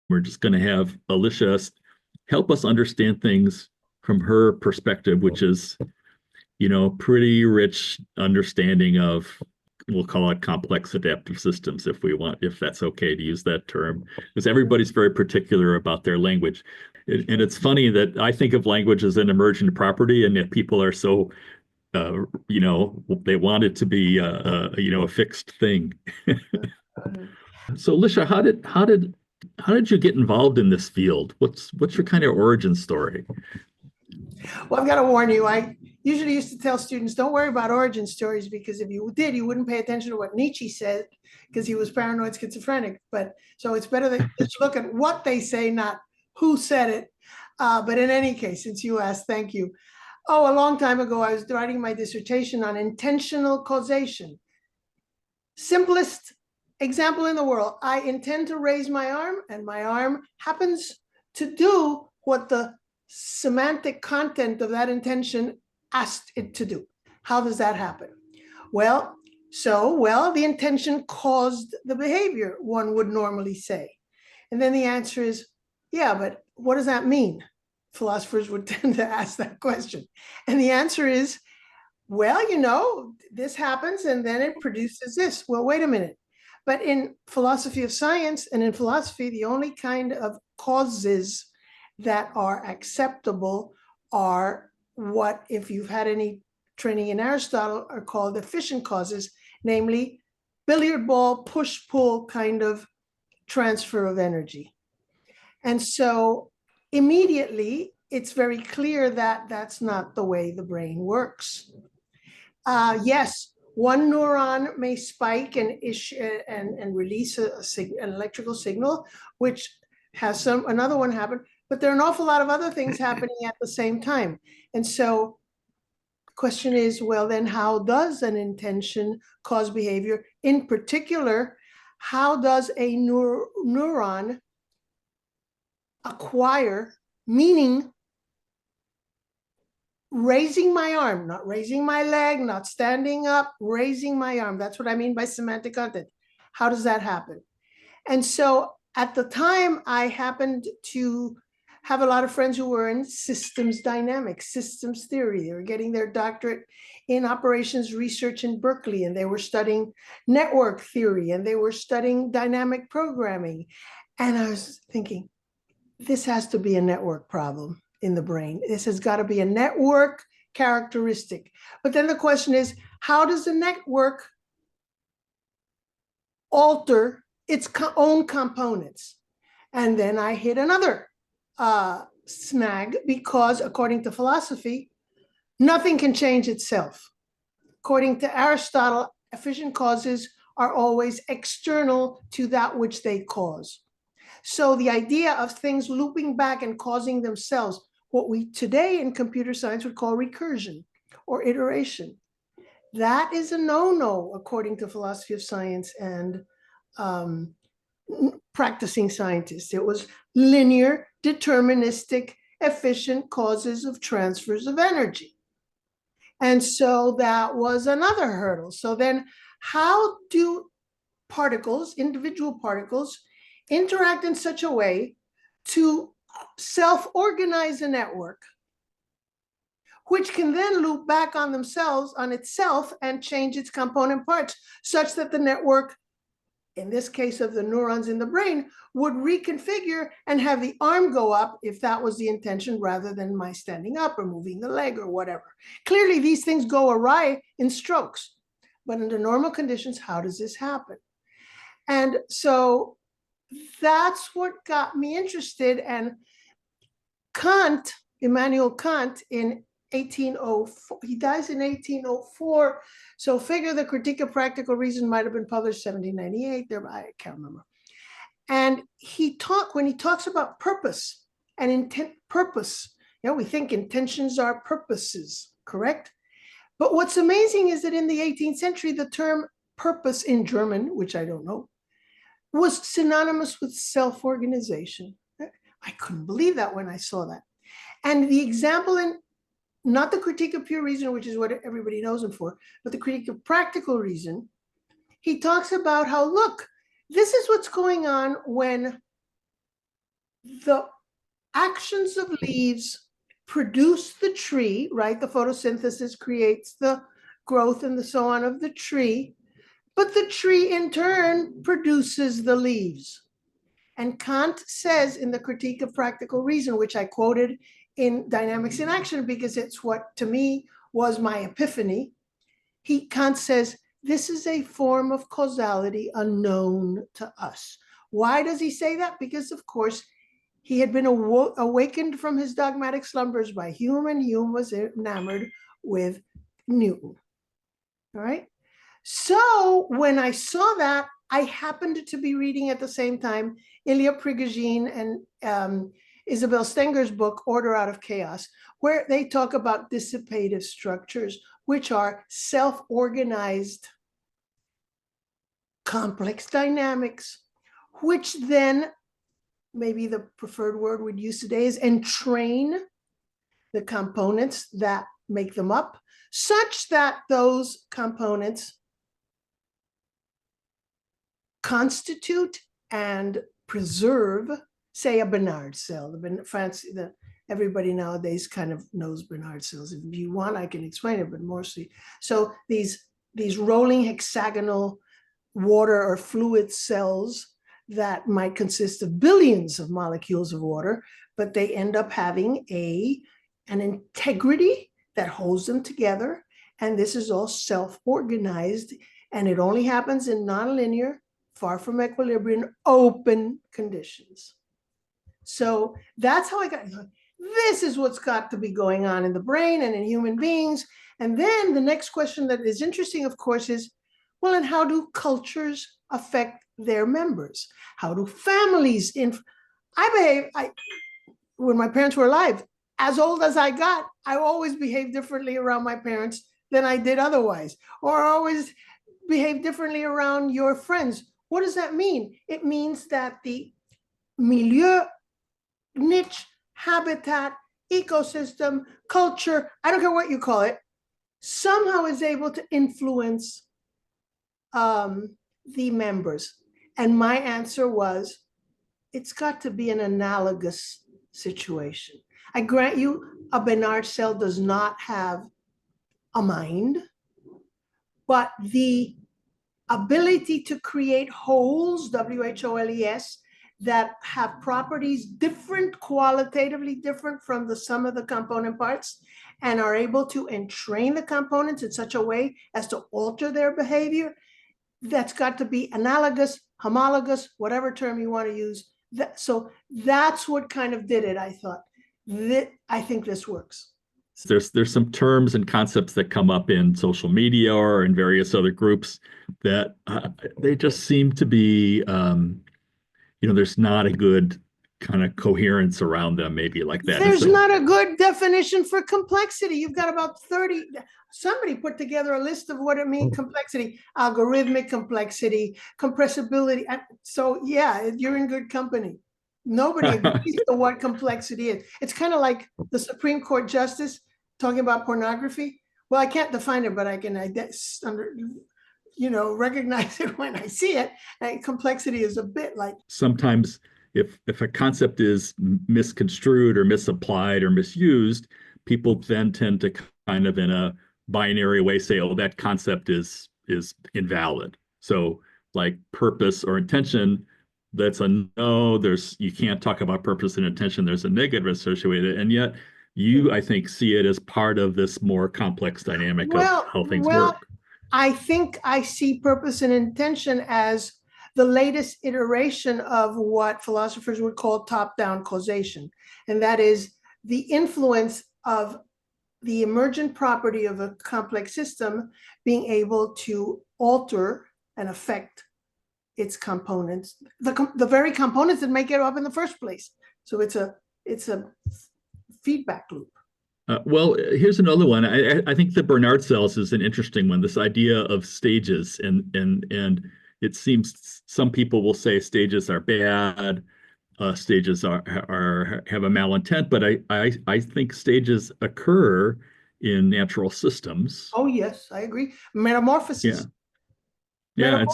We're just going to have Alicia help us understand things from her perspective, which is, pretty rich understanding of, we'll call it complex adaptive systems if we want, if that's okay to use that term, because everybody's very particular about their language. And it's funny that I think of language as an emergent property, and yet people are so, they want it to be, a fixed thing. So, Alicia, how did you get involved in this field? What's your kind of origin story? Well, I've got to warn you, I usually used to tell students, don't worry about origin stories, because if you did, you wouldn't pay attention to what Nietzsche said, because he was paranoid schizophrenic. But so it's better that you just look at what they say, not who said it. But in any case, since you asked, thank you. Oh, a long time ago, I was writing my dissertation on intentional causation. Simplest example in the world. I intend to raise my arm, and my arm happens to do what the semantic content of that intention asked it to do. How does that happen? Well, the intention caused the behavior, one would normally say. And then the answer is, yeah, but what does that mean? Philosophers would tend to ask that question. And the answer is, well, this happens and then it produces this. Well, wait a minute. But in philosophy of science and in philosophy, the only kind of causes that are acceptable are what, if you've had any training in Aristotle, are called efficient causes, namely billiard ball, push-pull kind of transfer of energy. And so immediately, it's very clear that that's not the way the brain works. Yes, one neuron may spike and release an electrical signal, which has another one happen, but there are an awful lot of other things happening at the same time. And so the question is, well, then how does an intention cause behavior? In particular, how does a neuron acquire meaning? Raising my arm, not raising my leg, not standing up, raising my arm. That's what I mean by semantic content. How does that happen? And so at the time, I happened to have a lot of friends who were in systems dynamics, systems theory. They were getting their doctorate in operations research in Berkeley, and they were studying network theory, and they were studying dynamic programming. And I was thinking, this has to be a network problem in the brain. This has got to be a network characteristic. But then the question is, how does the network alter its own components? And then I hit another snag, because according to philosophy, nothing can change itself. According to Aristotle, efficient causes are always external to that which they cause. So the idea of things looping back and causing themselves, what we today in computer science would call recursion or iteration, that is a no-no according to philosophy of science and practicing scientists. It was linear, deterministic, efficient causes of transfers of energy. And so that was another hurdle. So then how do particles, individual particles, interact in such a way to self-organize a network, which can then loop back on themselves, on itself, and change its component parts, such that the network, in this case of the neurons in the brain, would reconfigure and have the arm go up if that was the intention, rather than my standing up or moving the leg or whatever. Clearly, these things go awry in strokes, but under normal conditions, how does this happen? And so that's what got me interested. And Kant, Immanuel Kant, in 1804, he dies in 1804. So figure the Critique of Practical Reason might have been published 1798, there, I can't remember. And when he talks about purpose and intent, purpose, we think intentions are purposes, correct? But what's amazing is that in the 18th century, the term purpose in German, which I don't know, was synonymous with self-organization. I couldn't believe that when I saw that. And the example in, not the Critique of Pure Reason, which is what everybody knows him for, but the Critique of Practical Reason, he talks about how, look, this is what's going on when the actions of leaves produce the tree, right? The photosynthesis creates the growth and the so on of the tree, but the tree in turn produces the leaves. And Kant says in the Critique of Practical Reason, which I quoted in Dynamics in Action because it's what to me was my epiphany, Kant says, this is a form of causality unknown to us. Why does he say that? Because, of course, he had been awakened from his dogmatic slumbers by Hume, and Hume was enamored with Newton. All right. So when I saw that, I happened to be reading at the same time Ilya Prigogine and Isabel Stenger's book, Order Out of Chaos, where they talk about dissipative structures, which are self-organized complex dynamics, which then, maybe the preferred word we'd use today is entrain the components that make them up, such that those components constitute and preserve, say, a Bernard cell. Everybody nowadays kind of knows Bernard cells. If you want, I can explain it, but mostly. So these rolling hexagonal water or fluid cells that might consist of billions of molecules of water, but they end up having an integrity that holds them together. And this is all self-organized, and it only happens in nonlinear, far from equilibrium, open conditions. So that's how I got, this is what's got to be going on in the brain and in human beings. And then the next question that is interesting, of course, is, well, and how do cultures affect their members? How do families when my parents were alive, as old as I got, I always behaved differently around my parents than I did otherwise, or always behave differently around your friends. What does that mean? It means that the milieu, niche, habitat, ecosystem, culture, I don't care what you call it, somehow is able to influence the members. And my answer was, it's got to be an analogous situation. I grant you, a Bernard cell does not have a mind, but the ability to create wholes, WHOLES, that have properties different, qualitatively different from the sum of the component parts, and are able to entrain the components in such a way as to alter their behavior, that's got to be analogous, homologous, whatever term you want to use. So that's what kind of did it, I thought. I think this works. There's some terms and concepts that come up in social media or in various other groups that they just seem to be, there's not a good kind of coherence around them, maybe like that. There's not a good definition for complexity. You've got about 30, somebody put together a list of what it means, complexity, algorithmic complexity, compressibility. So yeah, you're in good company. Nobody agrees to what complexity is. It's kind of like the Supreme Court justice talking about pornography. Well, I can't define it, but I can recognize it when I see it. And complexity is a bit like. Sometimes if a concept is misconstrued or misapplied or misused, people then tend to kind of in a binary way say, oh, that concept is invalid. So like purpose or intention, that's a no, you can't talk about purpose and intention. There's a negative associated with it. And yet you, I think, see it as part of this more complex dynamic of how things work. I think I see purpose and intention as the latest iteration of what philosophers would call top-down causation. And that is the influence of the emergent property of a complex system being able to alter and affect its components, the very components that make it up in the first place. So it's a feedback loop. Well, here's another one. I think the Bernard cells is an interesting one. This idea of stages, and it seems some people will say stages are bad, stages have a malintent, but I think stages occur in natural systems. Oh yes, I agree. Metamorphosis. Yeah, and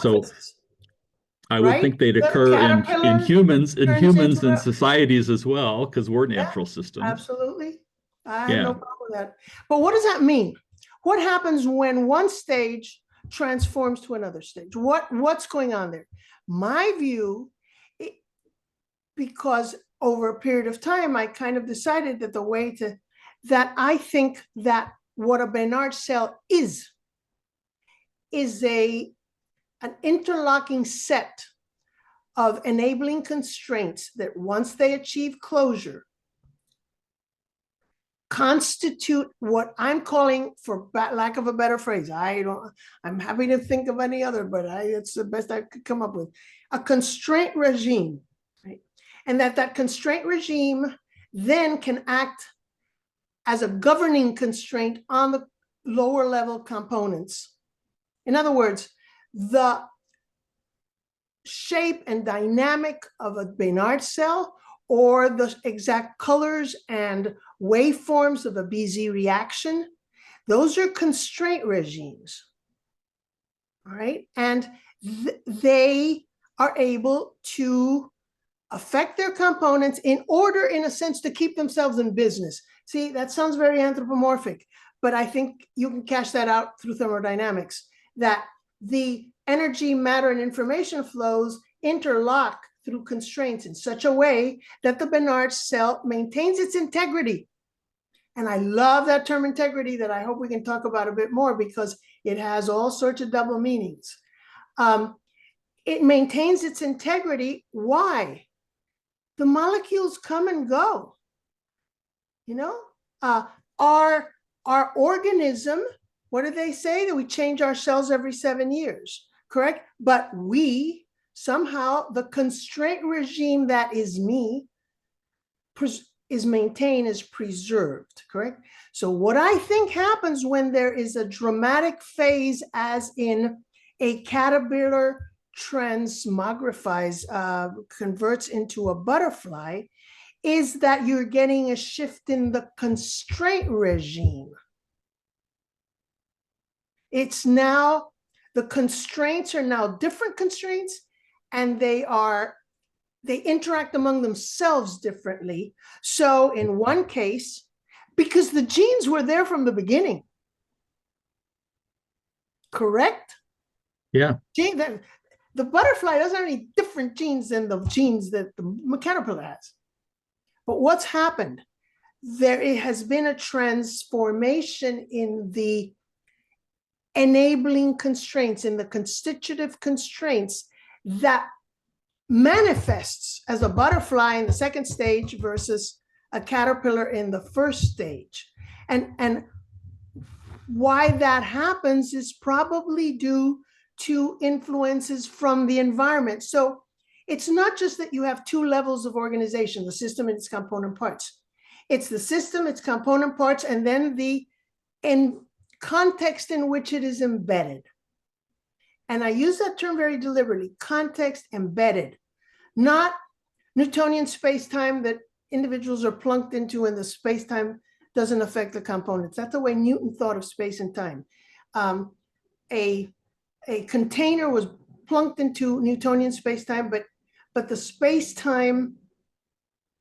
I would right? think they'd The occur in caterpillar turns into humans and a, societies as well, because we're yeah, natural systems. absolutely. I have no Yeah. problem with that. But what does that mean? What happens when one stage transforms to another stage? What's going on there? My view, because over a period of time, I kind of decided that that I think that what a Bernard cell is an interlocking set of enabling constraints that once they achieve closure, constitute what I'm calling, for lack of a better phrase, I'm happy to think of any other, but it's the best I could come up with, a constraint regime, right? And that constraint regime then can act as a governing constraint on the lower level components. In other words, the shape and dynamic of a Bernard cell, or the exact colors and waveforms of a BZ reaction, those are constraint regimes. All right. And they are able to affect their components in order, in a sense, to keep themselves in business. See, that sounds very anthropomorphic, but I think you can cash that out through thermodynamics, that the energy, matter, and information flows interlock through constraints in such a way that the Bernard cell maintains its integrity. And I love that term integrity, that I hope we can talk about a bit more, because it has all sorts of double meanings. It maintains its integrity. Why? The molecules come and go. You know, our organism, what do they say? That we change our cells every 7 years, correct? But we somehow, the constraint regime that is me is maintained, is preserved, correct? So what I think happens when there is a dramatic phase, as in a caterpillar transmogrifies, converts into a butterfly, is that you're getting a shift in the constraint regime. It's now, the constraints are now different constraints, and they interact among themselves differently. So in one case, because the genes were there from the beginning, correct? Yeah. The butterfly doesn't have any different genes than the genes that the caterpillar has. But what's happened? There has been a transformation in the enabling constraints, in the constitutive constraints, that manifests as a butterfly in the second stage versus a caterpillar in the first stage. And why that happens is probably due to influences from the environment. So it's not just that you have two levels of organization, the system and its component parts. It's the system, its component parts, and then the context in which it is embedded. And I use that term very deliberately, context embedded, not Newtonian space-time that individuals are plunked into, and the space-time doesn't affect the components. That's the way Newton thought of space and time. A container was plunked into Newtonian space-time, but the space-time,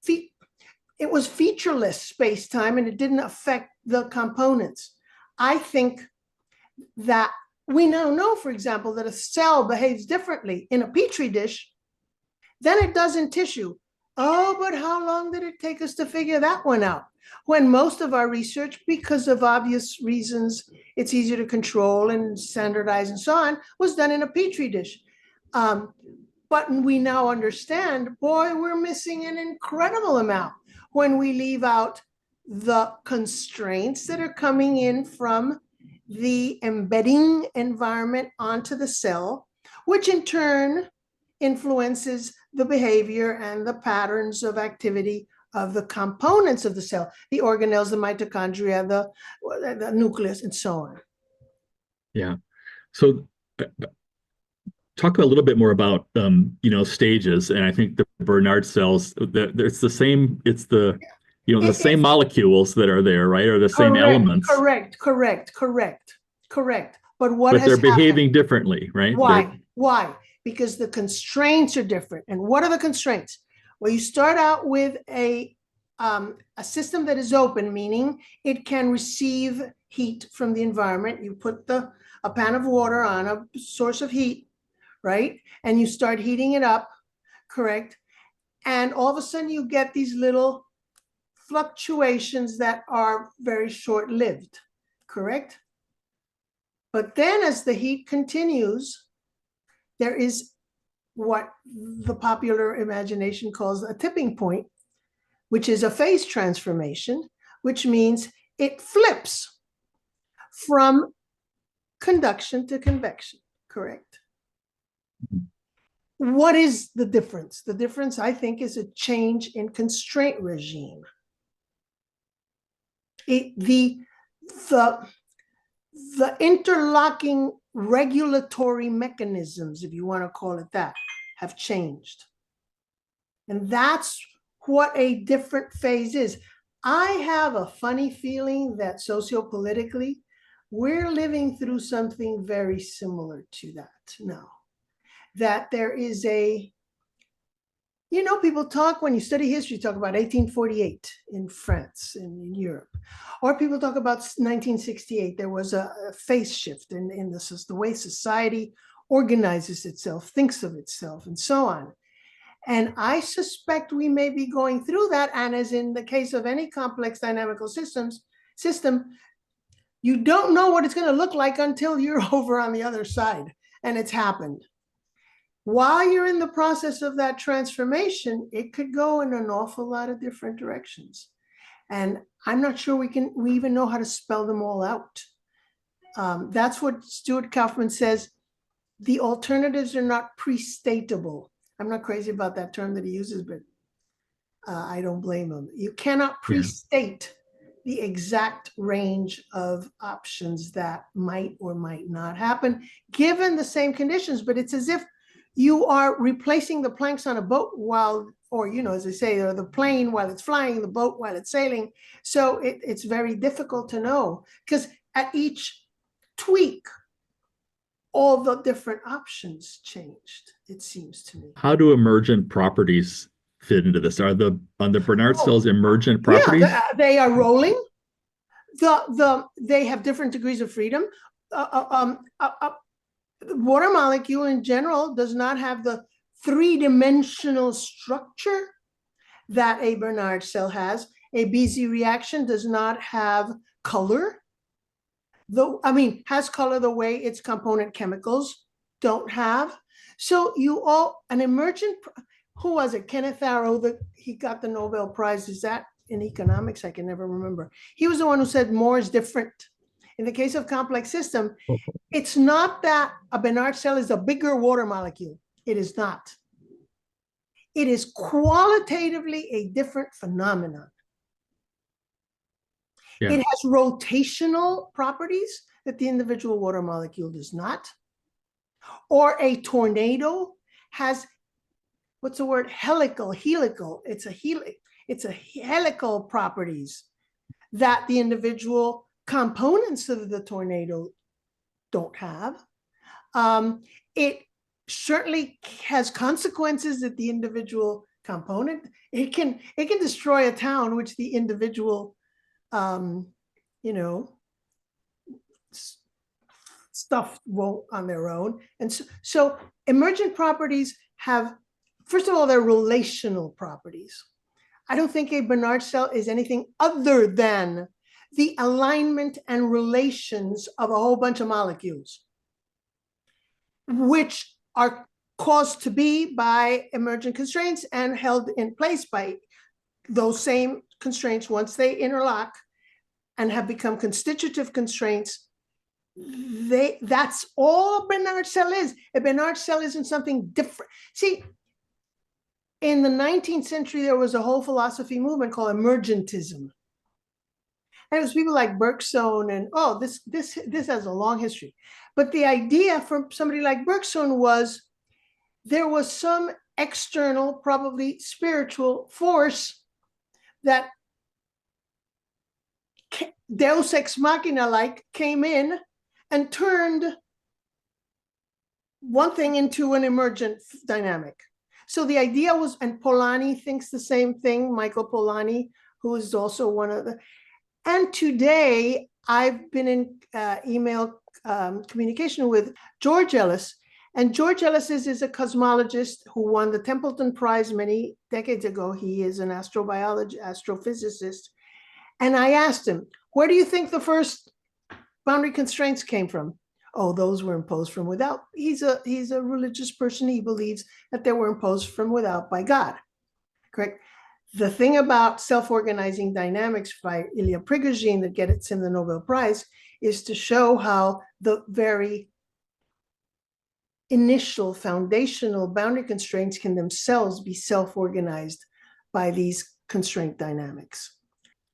it was featureless space-time, and it didn't affect the components. I think that we now know, for example, that a cell behaves differently in a petri dish than it does in tissue. Oh, but how long did it take us to figure that one out? When most of our research, because of obvious reasons, it's easier to control and standardize and so on, was done in a petri dish. But we now understand, boy, we're missing an incredible amount when we leave out the constraints that are coming in from the embedding environment onto the cell, which in turn influences the behavior and the patterns of activity of the components of the cell, the organelles, the mitochondria, the nucleus, and so on. Yeah. So talk a little bit more about stages, and I think the Bernard cells, it's the same, it's the same molecules that are there, right? Or the same elements. Correct. But what but has they're happened? behaving differently, right? Why? because the constraints are different. And what are the constraints? Well, you start out with a system that is open, meaning it can receive heat from the environment. You put a pan of water on a source of heat, right? And you start heating it up, correct? And all of a sudden you get these little fluctuations that are very short-lived, correct? But then as the heat continues, there is what the popular imagination calls a tipping point, which is a phase transformation, which means it flips from conduction to convection, correct? What is the difference? The difference, I think, is a change in constraint regime. The interlocking regulatory mechanisms, if you want to call it that, have changed. And that's what a different phase is. I have a funny feeling that sociopolitically, we're living through something very similar to that now. That there is people talk, when you study history, talk about 1848 in France and in Europe. Or people talk about 1968. There was a phase shift in the way society organizes itself, thinks of itself, and so on. And I suspect we may be going through that. And as in the case of any complex dynamical system, you don't know what it's going to look like until you're over on the other side and it's happened. While you're in the process of that transformation, it could go in an awful lot of different directions. And I'm not sure we even know how to spell them all out. That's what Stuart Kauffman says. The alternatives are not pre-statable. I'm not crazy about that term that he uses, but I don't blame him. You cannot pre-state the exact range of options that might or might not happen, given the same conditions. But it's as if you are replacing the planks on a boat as they say, or the plane while it's flying, the boat while it's sailing. So it's very difficult to know, because at each tweak, all the different options changed, it seems to me. How do emergent properties fit into this? Are the Bernard cells emergent properties? Yeah, they are rolling. They have different degrees of freedom. The water molecule in general does not have the three-dimensional structure that a Bernard cell has. A BZ reaction does not have color. Has color the way its component chemicals don't have. So an emergent, who was it? Kenneth Arrow, he got the Nobel Prize. Is that in economics? I can never remember. He was the one who said more is different. In the case of complex system, it's not that a Bernard cell is a bigger water molecule. It is not. It is qualitatively a different phenomenon. Yeah. It has rotational properties that the individual water molecule does not. Or a tornado has, what's the word? Helical. It's a helical properties that the individual components of the tornado don't have. It certainly has consequences that the individual component, it can destroy a town, which the individual stuff won't on their own. And so emergent properties have, first of all, they're relational properties. I don't think a Bernard cell is anything other than the alignment and relations of a whole bunch of molecules, which are caused to be by emergent constraints and held in place by those same constraints once they interlock and have become constitutive constraints. That's all a Bernard cell is. A Bernard cell isn't something different. See, in the 19th century, there was a whole philosophy movement called emergentism. And it was people like Bergson and, this has a long history. But the idea from somebody like Bergson was there was some external, probably spiritual force that Deus ex machina like came in and turned one thing into an emergent dynamic. So the idea was, and Polanyi thinks the same thing, Michael Polanyi, who is also one of the, and today I've been in email communication with George Ellis. And George Ellis is a cosmologist who won the Templeton Prize many decades ago. He is an astrophysicist. And I asked him, where do you think the first boundary constraints came from? Oh, those were imposed from without. He's a religious person. He believes that they were imposed from without by God. Correct. The thing about self-organizing dynamics by Ilya Prigogine that gets him the Nobel Prize is to show how the very initial foundational boundary constraints can themselves be self-organized by these constraint dynamics.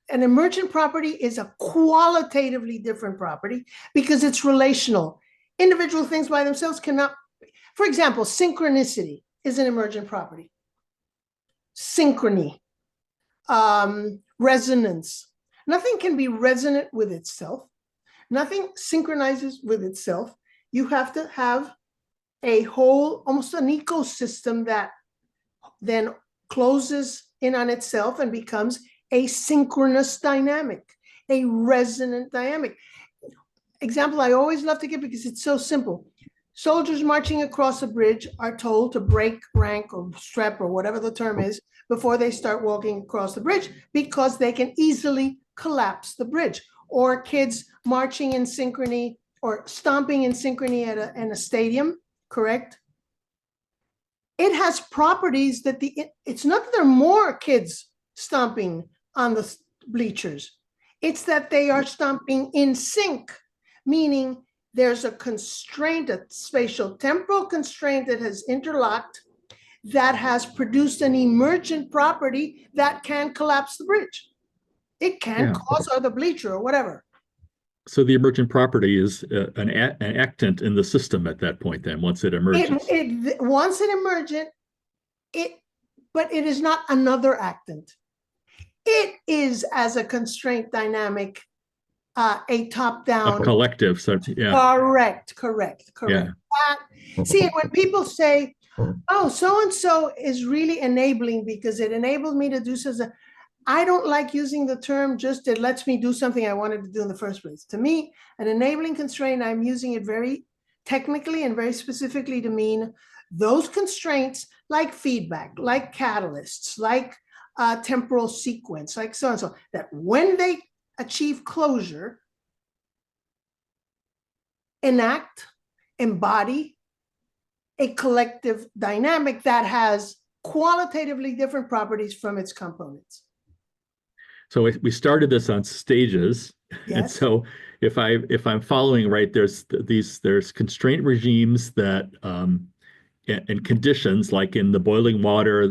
An emergent property is a qualitatively different property because it's relational. Individual things by themselves cannot, for example, synchronicity is an emergent property. Synchrony, resonance. Nothing can be resonant with itself. Nothing synchronizes with itself. You have to have a whole, almost an ecosystem that then closes in on itself and becomes a synchronous dynamic, a resonant dynamic. Example I always love to give because it's so simple. Soldiers marching across a bridge are told to break rank or strep or whatever the term is before they start walking across the bridge because they can easily collapse the bridge. Or kids marching in synchrony or stomping in synchrony in a stadium, correct? It has properties that it's not that there are more kids stomping on the bleachers. It's that they are stomping in sync, meaning there's a constraint, a spatial temporal constraint that has interlocked that has produced an emergent property that can collapse the bridge. It can cause or the bleacher or whatever. So the emergent property is an actant in the system at that point. Then, once it emerges, once it emergent, but it is not another actant. It is as a constraint dynamic, a top-down, a collective. So yeah, correct. Yeah. See, when people say, "Oh, so and so is really enabling because it enabled me to do something," I don't like using the term just it lets me do something I wanted to do in the first place. To me, an enabling constraint, I'm using it very technically and very specifically to mean those constraints like feedback, like catalysts, like temporal sequence, like so and so, that when they achieve closure, enact, embody a collective dynamic that has qualitatively different properties from its components. So we started this on stages, Yes. And so if I'm following right, there's constraint regimes that and conditions like in the boiling water,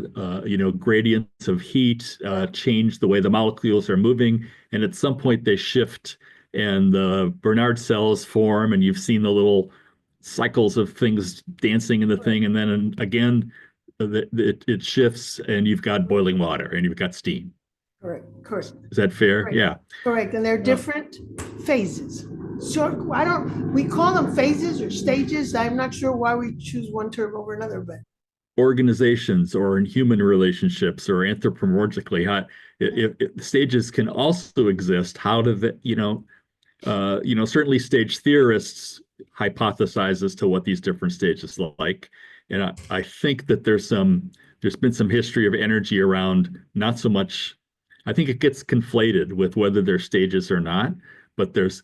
gradients of heat change the way the molecules are moving, and at some point they shift, and the Bernard cells form, and you've seen the little cycles of things dancing in the thing, and then again it shifts, and you've got boiling water, and you've got steam. Correct. Is that fair? Correct. Yeah. Correct. And they're different phases. So we call them phases or stages. I'm not sure why we choose one term over another, but organizations or in human relationships or anthropomorphically, if stages can also exist, how do the, certainly stage theorists hypothesize as to what these different stages look like. And I think that there's been some history of energy around, not so much, I think it gets conflated with whether there's stages or not, but there's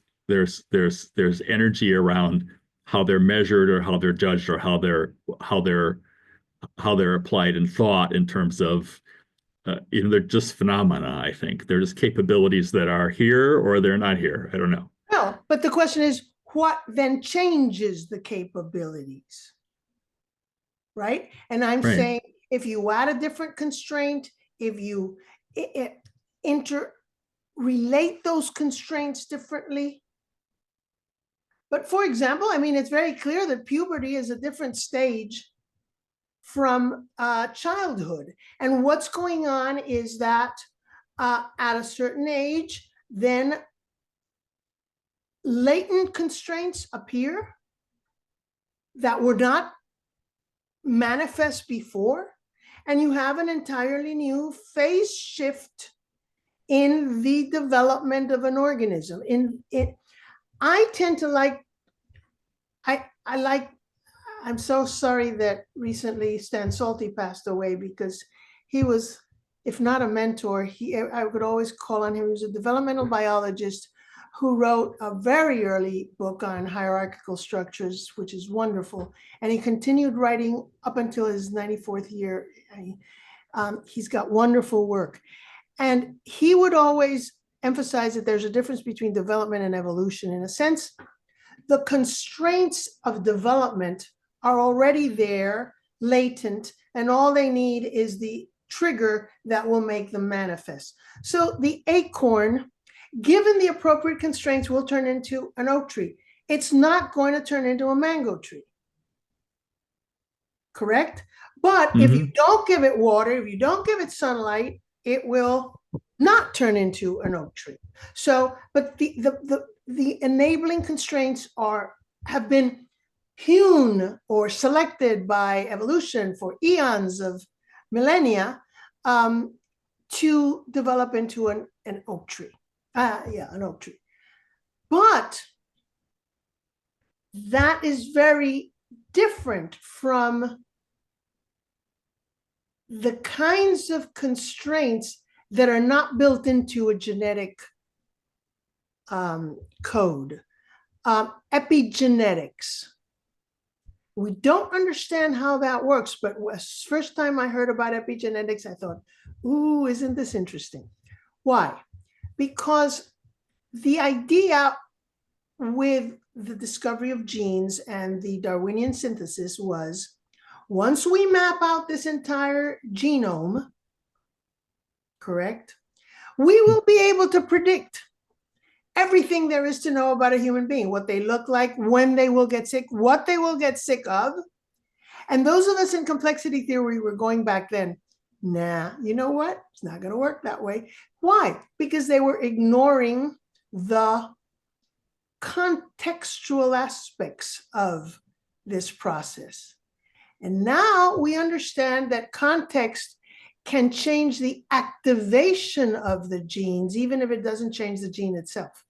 energy around how they're measured or how they're judged or how they're applied in thought in terms of they're just phenomena. I think they're just capabilities that are here or they're not here. I don't know. No, but the question is, what then changes the capabilities, right? And I'm saying if you add a different constraint, if you relate those constraints differently. But for example, I mean, it's very clear that puberty is a different stage from childhood. And what's going on is that at a certain age, then latent constraints appear that were not manifest before, and you have an entirely new phase shift in the development of an organism. I tend to like, I'm so sorry that recently Stan Salty passed away, because he was, if not a mentor, I could always call on him. He was a developmental biologist who wrote a very early book on hierarchical structures, which is wonderful. And he continued writing up until his 94th year. He's got wonderful work. And he would always emphasize that there's a difference between development and evolution. In a sense, the constraints of development are already there, latent, and all they need is the trigger that will make them manifest. So the acorn, given the appropriate constraints, will turn into an oak tree. It's not going to turn into a mango tree. Correct? But if you don't give it water, if you don't give it sunlight, it will not turn into an oak tree. So, but the enabling constraints have been hewn or selected by evolution for eons of millennia to develop into an oak tree. An oak tree. But that is very different from the kinds of constraints that are not built into a genetic code. Epigenetics. We don't understand how that works, but first time I heard about epigenetics, I thought, ooh, isn't this interesting? Why? Because the idea with the discovery of genes and the Darwinian synthesis was, once we map out this entire genome, correct, we will be able to predict everything there is to know about a human being, what they look like, when they will get sick, what they will get sick of. And those of us in complexity theory were going back then, nah, you know what? It's not going to work that way. Why? Because they were ignoring the contextual aspects of this process. And now we understand that context can change the activation of the genes, even if it doesn't change the gene itself.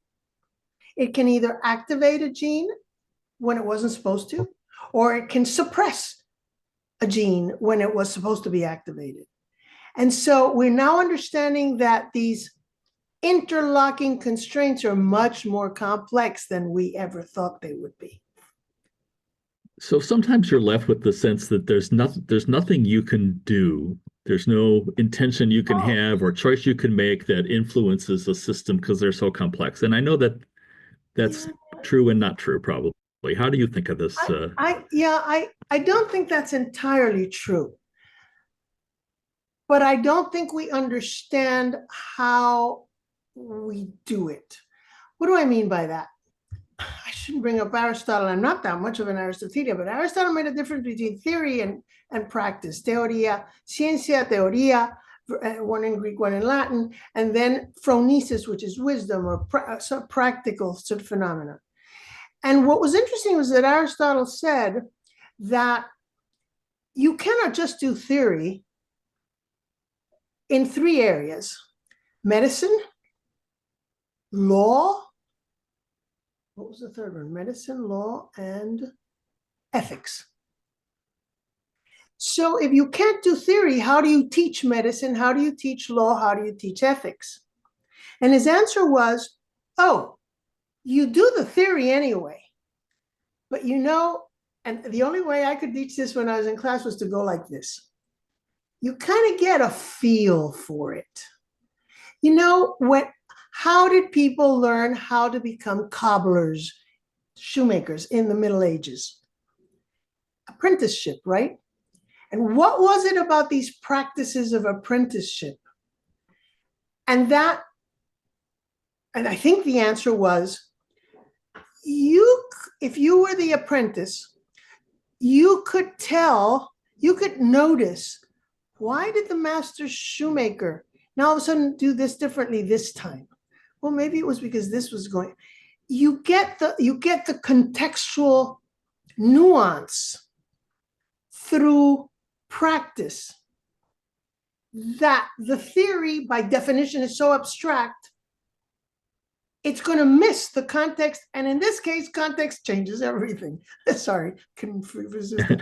It can either activate a gene when it wasn't supposed to, or it can suppress a gene when it was supposed to be activated. And so we're now understanding that these interlocking constraints are much more complex than we ever thought they would be. So sometimes you're left with the sense that there's nothing you can do. There's no intention you can have or choice you can make that influences the system because they're so complex. And I know that that's true and not true, probably. How do you think of this? I don't think that's entirely true. But I don't think we understand how we do it. What do I mean by that? I shouldn't bring up Aristotle. I'm not that much of an Aristotelian, but Aristotle made a difference between theory and practice. Theoria, ciencia, teoria, one in Greek, one in Latin, and then phronesis, which is wisdom or practical sort of phenomena. And what was interesting was that Aristotle said that you cannot just do theory in three areas: medicine, law, what was the third one? Medicine, law, and ethics. So if you can't do theory, how do you teach medicine? How do you teach law? How do you teach ethics? And his answer was, oh, you do the theory anyway. But you know, and the only way I could teach this when I was in class was to go like this. You kind of get a feel for it. You know, how did people learn how to become cobblers, shoemakers in the Middle Ages? Apprenticeship, right? And what was it about these practices of apprenticeship? And I think the answer was, if you were the apprentice, you could notice, why did the master shoemaker now all of a sudden do this differently this time? Well, maybe it was because this was going. You get the contextual nuance through practice that the theory by definition is so abstract, it's going to miss the context. And in this case, context changes everything. Sorry, couldn't resist it.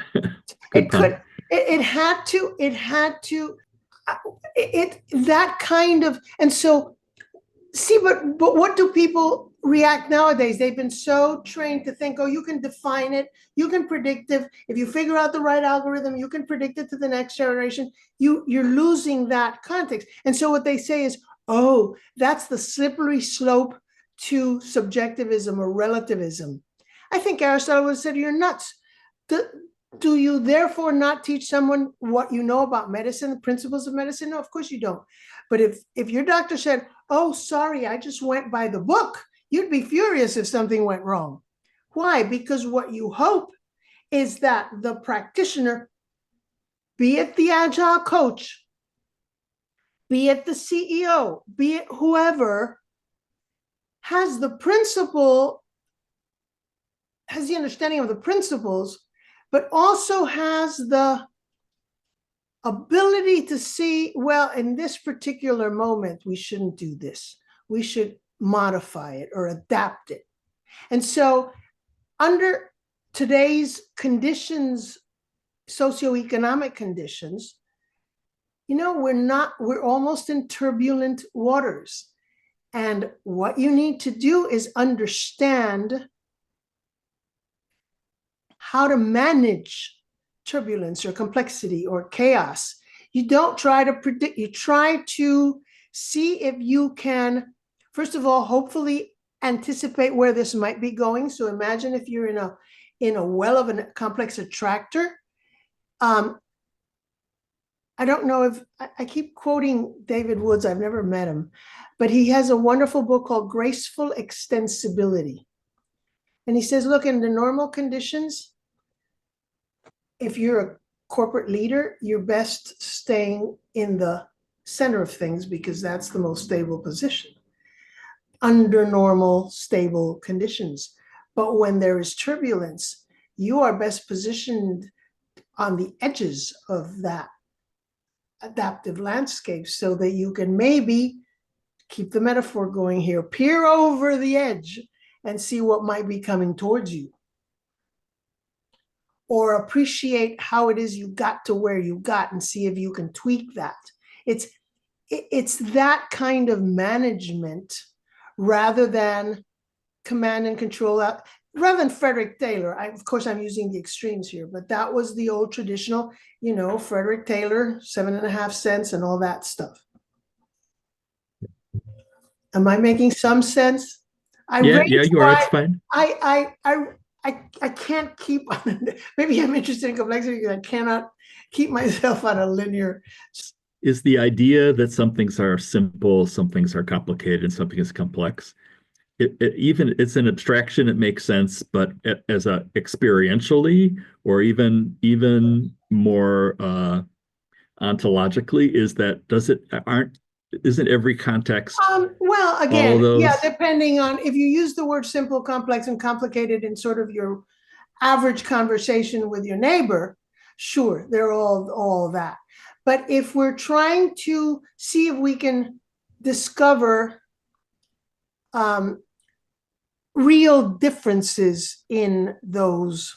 Good pun. It had to, that kind of, and so, see, but what do people react nowadays? They've been so trained to think, oh, you can define it, you can predict it. If you figure out the right algorithm, you can predict it to the next generation. You're losing that context. And so what they say is, oh, that's the slippery slope to subjectivism or relativism. I think Aristotle would have said, you're nuts. Do you therefore not teach someone what you know about medicine, the principles of medicine? No, of course you don't. But if your doctor said, oh, sorry, I just went by the book, you'd be furious if something went wrong. Why? Because what you hope is that the practitioner, be it the agile coach, be it the CEO, be it whoever, has the understanding of the principles, but also has the ability to see, well, in this particular moment, we shouldn't do this. We should modify it or adapt it. And so under today's conditions, socioeconomic conditions, we're almost in turbulent waters. And what you need to do is understand how to manage turbulence or complexity or chaos. You don't try to predict, you try to see if you can, first of all, hopefully anticipate where this might be going. So imagine if you're in a well of a complex attractor. I don't know if, I keep quoting David Woods, I've never met him, but he has a wonderful book called Graceful Extensibility. And he says, look, in the normal conditions, if you're a corporate leader, you're best staying in the center of things because that's the most stable position under normal, stable conditions. But when there is turbulence, you are best positioned on the edges of that adaptive landscape so that you can maybe, keep the metaphor going here, peer over the edge and see what might be coming towards you, or appreciate how it is you got to where you got and see if you can tweak that. It's that kind of management rather than command and control. Rather than Frederick Taylor, of course I'm using the extremes here, but that was the old traditional, Frederick Taylor, 7.5 cents and all that stuff. Am I making some sense? Yeah, you are. It's fine. I can't keep on. Maybe I'm interested in complexity because I cannot keep myself on a linear. Is the idea that some things are simple, some things are complicated, and something is complex. Even it's an abstraction, it makes sense, but as a experientially or even more ontologically, isn't every context well, again, all of those? yeah, depending on if you use the word simple, complex, and complicated in sort of your average conversation with your neighbor, sure, they're all that. But if we're trying to see if we can discover real differences in those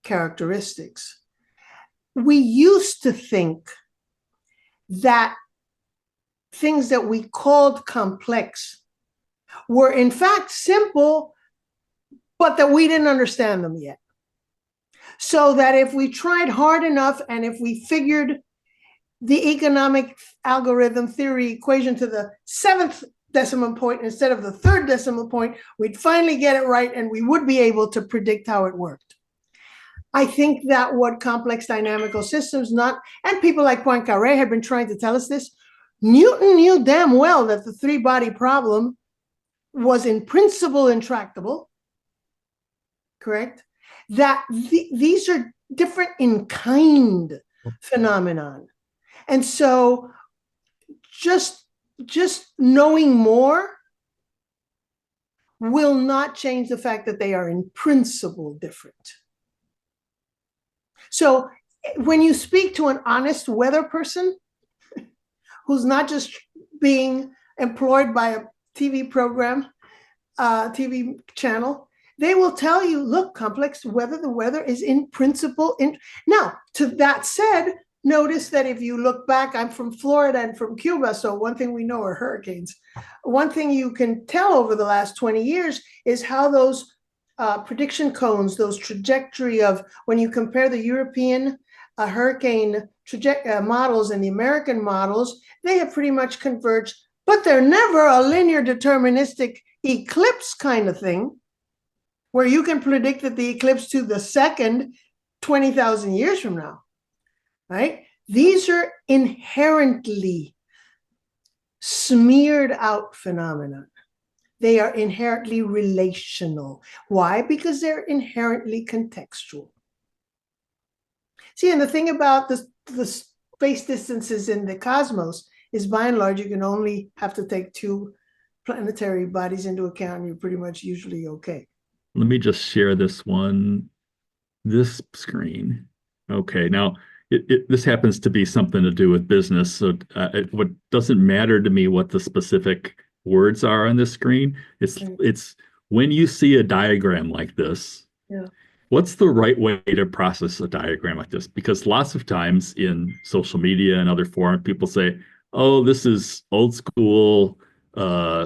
characteristics, we used to think that things that we called complex were in fact simple, but that we didn't understand them yet. So that if we tried hard enough and if we figured the economic algorithm theory equation to the 7th decimal point instead of the 3rd decimal point, we'd finally get it right and we would be able to predict how it worked. I think that what complex dynamical systems and people like Poincaré had been trying to tell us this. Newton knew damn well that the 3-body problem was in principle intractable, correct? That these are different in kind phenomenon. And so just knowing more will not change the fact that they are in principle different. So when you speak to an honest weather person who's not just being employed by a TV program, TV channel, they will tell you, look, complex weather, the weather is in principle. Now, to that said, notice that if you look back, I'm from Florida and from Cuba, so one thing we know are hurricanes. One thing you can tell over the last 20 years is how those prediction cones, those trajectory of when you compare the European hurricane models and the American models, they have pretty much converged, but they're never a linear deterministic eclipse kind of thing, where you can predict that the eclipse to the second 20,000 years from now, right? These are inherently smeared out phenomena. They are inherently relational. Why? Because they're inherently contextual. See, and the thing about the space distances in the cosmos is, by and large, you can only have to take 2 planetary bodies into account, and you're pretty much usually okay. Let me just share this screen. Okay, now this happens to be something to do with business, so what doesn't matter to me what the specific words are on this screen. It's when you see a diagram like this, yeah, what's the right way to process a diagram like this? Because lots of times in social media and other forums, people say, oh, this is old school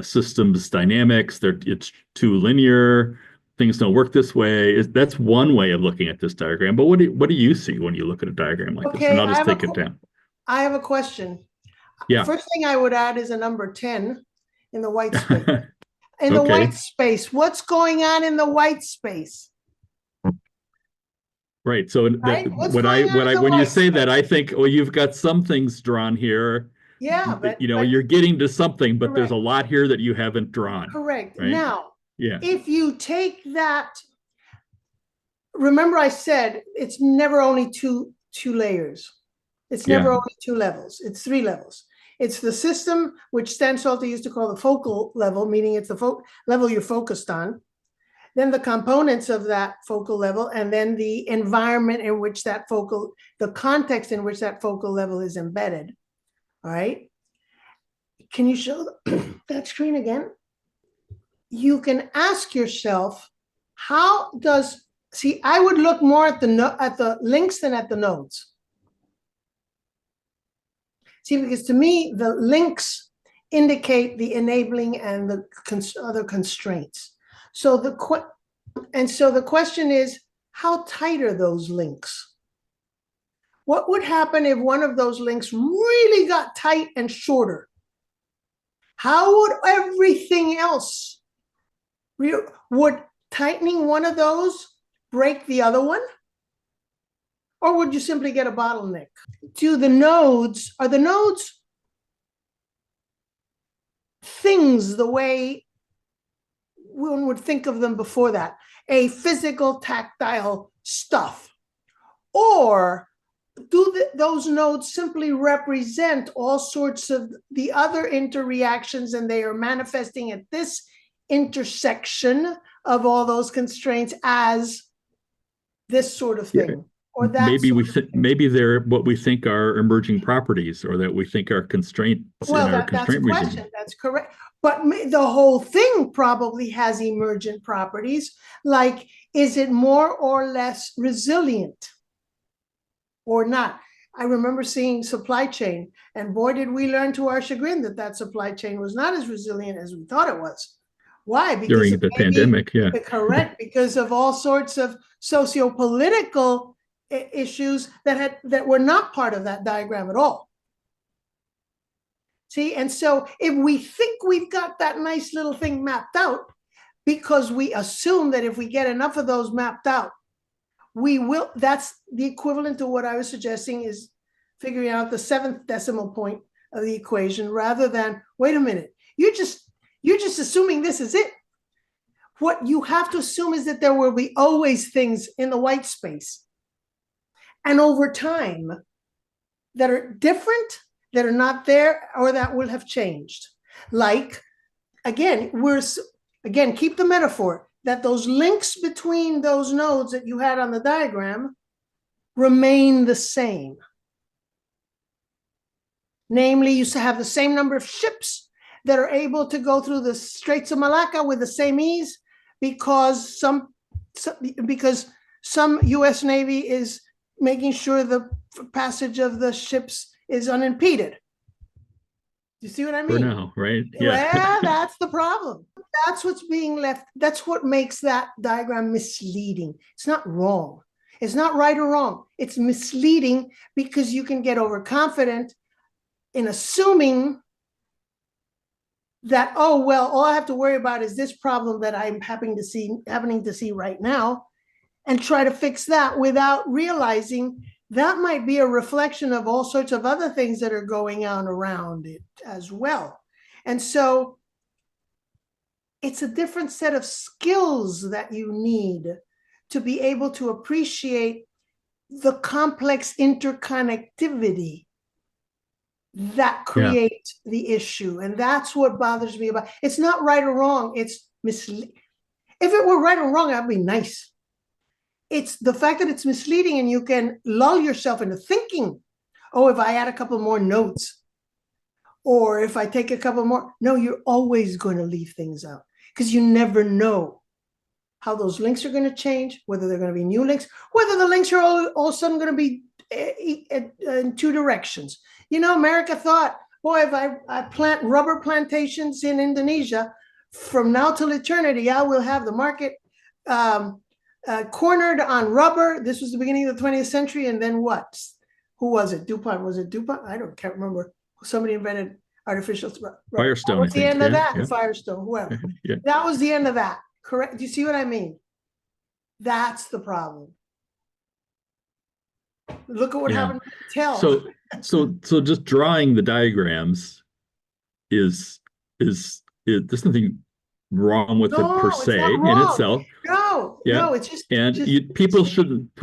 systems dynamics. It's too linear. Things don't work this way. That's one way of looking at this diagram. But what do you see when you look at a diagram like this? And I'll just take it down. I have a question. Yeah. First thing I would add is a number 10 in the white space. In the white space, what's going on in the white space? Right. So when you say that, I think, well, you've got some things drawn here. Yeah, but you're getting to something, but correct. There's a lot here that you haven't drawn. Correct. Right? Now, yeah. If you take that, remember I said it's never only two layers. It's never only 2 levels. It's 3 levels. It's the system, which Stan Salte used to call the focal level, meaning it's the level you're focused on. Then the components of that focal level, and then the environment in which the context in which that focal level is embedded. All right. Can you show that screen again? You can ask yourself, I would look more at the links than at the nodes. See, because to me, the links indicate the enabling and the other constraints. So the question is, how tight are those links? What would happen if one of those links really got tight and shorter? How would everything else? Would tightening one of those break the other one? Or would you simply get a bottleneck? Are the nodes things the way one would think of them before that? A physical, tactile stuff? Or do those nodes simply represent all sorts of the other interreactions, and they are manifesting at this intersection of all those constraints as this sort of thing? Or that maybe they're what we think are emerging properties, or that we think are constraints in our constraint regime. That's correct. But the whole thing probably has emergent properties, like, is it more or less resilient or not? I remember seeing supply chain, and boy, did we learn to our chagrin that supply chain was not as resilient as we thought it was. Why? Because during the pandemic, yeah. Correct, because of all sorts of socio-political issues that were not part of that diagram at all. See, and so if we think we've got that nice little thing mapped out, because we assume that if we get enough of those mapped out, we will, that's the equivalent to what I was suggesting, is figuring out the 7th decimal point of the equation, rather than, wait a minute, you're just assuming this is it. What you have to assume is that there will be always things in the white space, and over time, that are different, that are not there, or that will have changed. Like, again, keep the metaphor that those links between those nodes that you had on the diagram remain the same. Namely, you have the same number of ships that are able to go through the Straits of Malacca with the same ease because some U.S. Navy is making sure the passage of the ships is unimpeded. You see what I mean? For now, right? Yeah. Well, that's the problem. That's what's being left. That's what makes that diagram misleading. It's not wrong. It's not right or wrong. It's misleading because you can get overconfident in assuming that, oh, well, all I have to worry about is this problem that I'm happening to see right now, and try to fix that without realizing that might be a reflection of all sorts of other things that are going on around it as well. And so it's a different set of skills that you need to be able to appreciate the complex interconnectivity that create the issue. And that's what bothers me about it's not right or wrong. It's misleading. If it were right or wrong, that'd be nice. It's the fact that it's misleading and you can lull yourself into thinking, oh, if I add a couple more notes, or if I take a couple more. No, you're always going to leave things out because you never know how those links are going to change, whether they're going to be new links, whether the links are all of a sudden going to be in two directions. You know, America thought, boy, if I plant rubber plantations in Indonesia, from now till eternity, I will have the market cornered on rubber. This was the beginning of the 20th century. And then what? Who was it? DuPont. Was it DuPont? Can't remember. Somebody invented artificial rubber. Firestone. That was the end of that. Yeah. Firestone, whoever. Yeah. That was the end of that. Correct. Do you see what I mean? That's the problem. Look at what happened to Tell. So just drawing the diagrams is there's nothing wrong with it per se in itself. No, it's just people shouldn't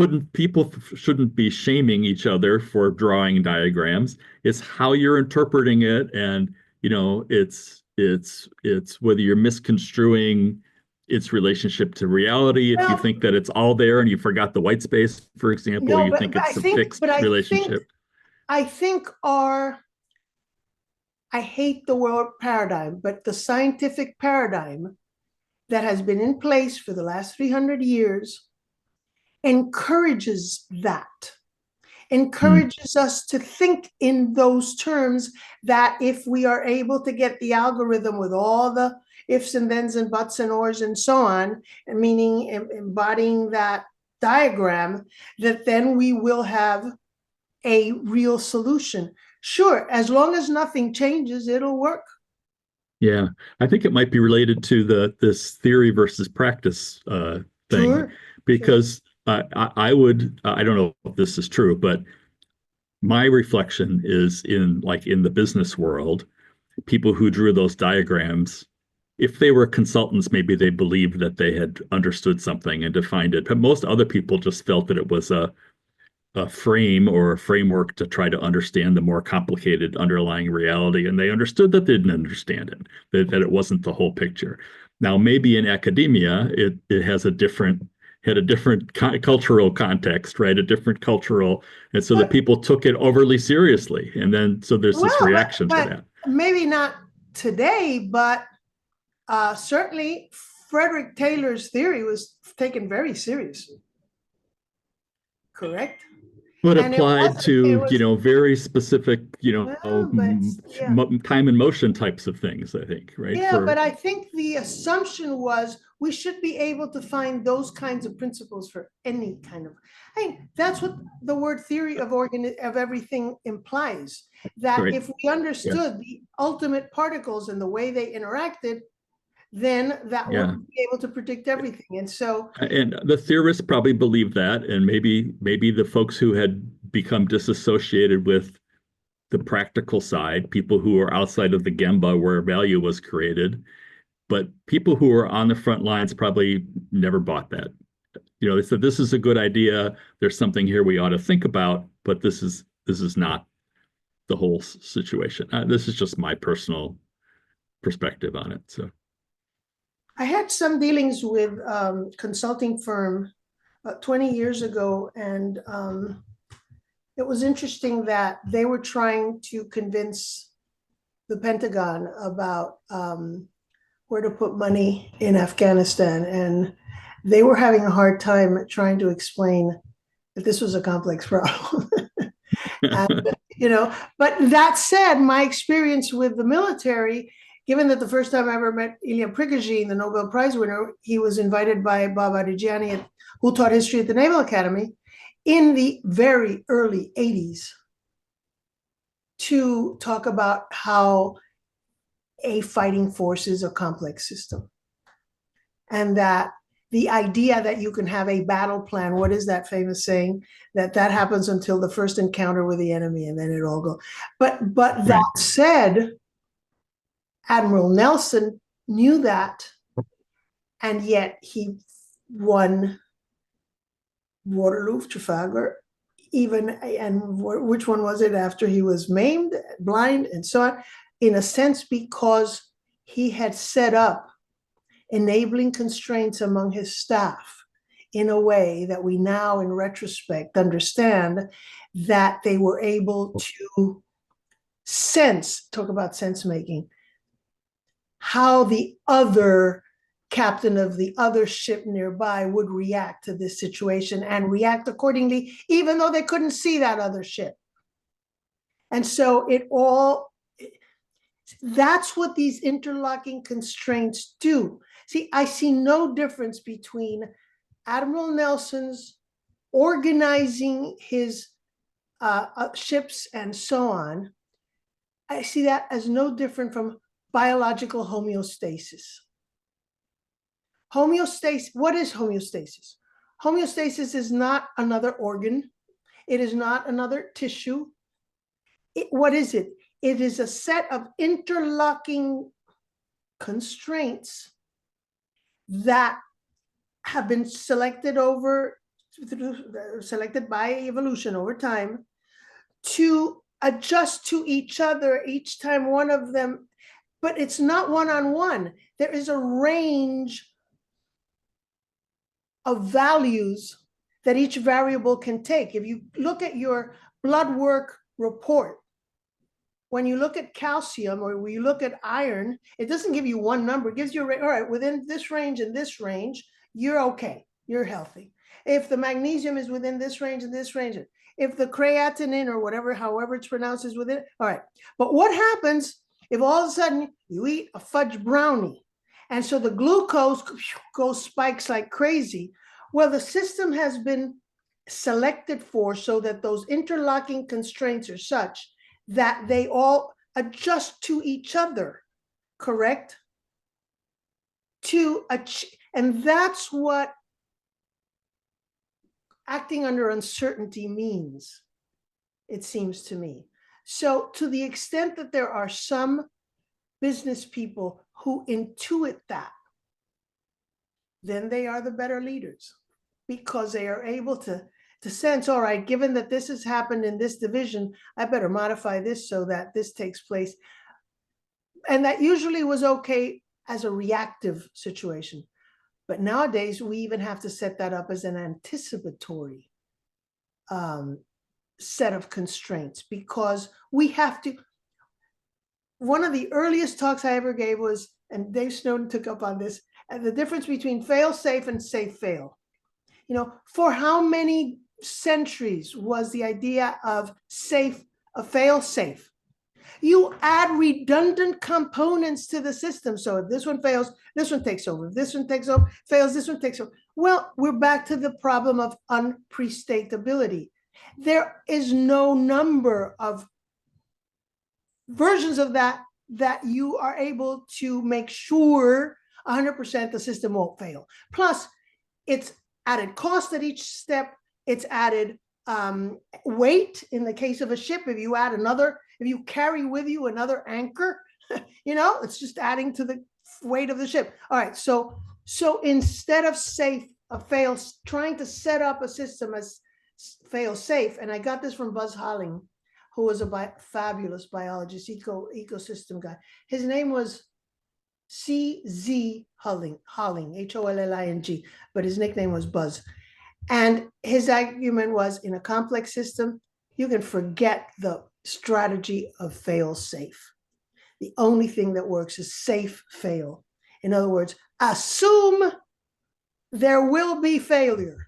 be shaming each other for drawing diagrams. It's how you're interpreting it, and you know, it's whether you're misconstruing its relationship to reality. If you think that it's all there and you forgot the white space, for example, you think it's a fixed relationship. I hate the word paradigm, but the scientific paradigm that has been in place for the last 300 years encourages us to think in those terms, that if we are able to get the algorithm with all the ifs and thens and buts and ors and so on, meaning embodying that diagram, that then we will have a real solution. Sure, as long as nothing changes, it'll work. Yeah, I think it might be related to this theory versus practice thing, Sure. because I don't know if this is true, but my reflection is in the business world, people who drew those diagrams, if they were consultants, maybe they believed that they had understood something and defined it. But most other people just felt that it was a frame or a framework to try to understand the more complicated underlying reality. And they understood that they didn't understand it, that it wasn't the whole picture. Now, maybe in academia, it had a different cultural context, right? A different cultural, and so that people took it overly seriously. And then, so there's this reaction to that. Maybe not today, but certainly Frederick Taylor's theory was taken very seriously. Correct? But applied to, very specific, time and motion types of things, I think, right? Yeah, but I think the assumption was we should be able to find those kinds of principles for any kind of, that's what the word theory of everything implies, that if we understood the ultimate particles and the way they interacted, then that would be able to predict everything. And so, and the theorists probably believe that, and maybe the folks who had become disassociated with the practical side, people who are outside of the Gemba where value was created, but people who are on the front lines probably never bought that. They said, this is a good idea, there's something here we ought to think about, but this is not the whole situation. This is just my personal perspective on it. So I had some dealings with consulting firm about 20 years ago, and it was interesting that they were trying to convince the Pentagon about where to put money in Afghanistan, and they were having a hard time trying to explain that this was a complex problem. And, but that said, my experience with the military, given that the first time I ever met Ilya Prigozhin, the Nobel Prize winner, he was invited by Bob Arigiani, who taught history at the Naval Academy in the very early 80s, to talk about how a fighting force is a complex system. And that the idea that you can have a battle plan, what is that famous saying? That happens until the first encounter with the enemy, and then it all goes. But Right. that said, Admiral Nelson knew that, and yet he won Waterloo, Trafalgar, and which one was it after he was maimed, blind, and so on, in a sense, because he had set up enabling constraints among his staff in a way that we now, in retrospect, understand that they were able to sense, talk about sense making, how the other captain of the other ship nearby would react to this situation and react accordingly, even though they couldn't see that other ship. And so that's what these interlocking constraints do. See, I see no difference between Admiral Nelson's organizing his ships and so on. I see that as no different from biological homeostasis. Homeostasis, what is homeostasis? Homeostasis is not another organ. It is not another tissue. What is it? It is a set of interlocking constraints that have been selected by evolution over time to adjust to each other each time one of them, but it's not one-on-one. There is a range of values that each variable can take. If you look at your blood work report, when you look at calcium or when you look at iron, it doesn't give you one number. It gives you, all right, within this range and this range, you're okay, you're healthy. If the magnesium is within this range and this range, if the creatinine or whatever, however it's pronounced, is within, all right. But what happens if all of a sudden you eat a fudge brownie and so the glucose spikes like crazy? Well, the system has been selected for so that those interlocking constraints are such that they all adjust to each other, correct? And that's what acting under uncertainty means, it seems to me. So to the extent that there are some business people who intuit that, then they are the better leaders, because they are able to sense, all right, given that this has happened in this division, I better modify this so that this takes place. And that usually was okay as a reactive situation. But nowadays, we even have to set that up as an anticipatory set of constraints, because we have to. One of the earliest talks I ever gave was, and Dave Snowden took up on this, the difference between fail safe and safe fail. For how many centuries was the idea of fail safe? You add redundant components to the system. So if this one fails, this one takes over. If this one takes over, fails, this one takes over. Well, we're back to the problem of unprestatability. There is no number of versions of that you are able to make sure 100% the system won't fail. Plus, it's added cost at each step. It's added weight in the case of a ship. If you carry with you another anchor, it's just adding to the weight of the ship. All right, so instead of trying to set up a system as fail safe, and I got this from Buzz Holling, who was a fabulous biologist, ecosystem guy. His name was C.Z. Holling, Holling, Holling, but his nickname was Buzz. And his argument was, in a complex system, you can forget the strategy of fail safe. The only thing that works is safe fail. In other words, assume there will be failure.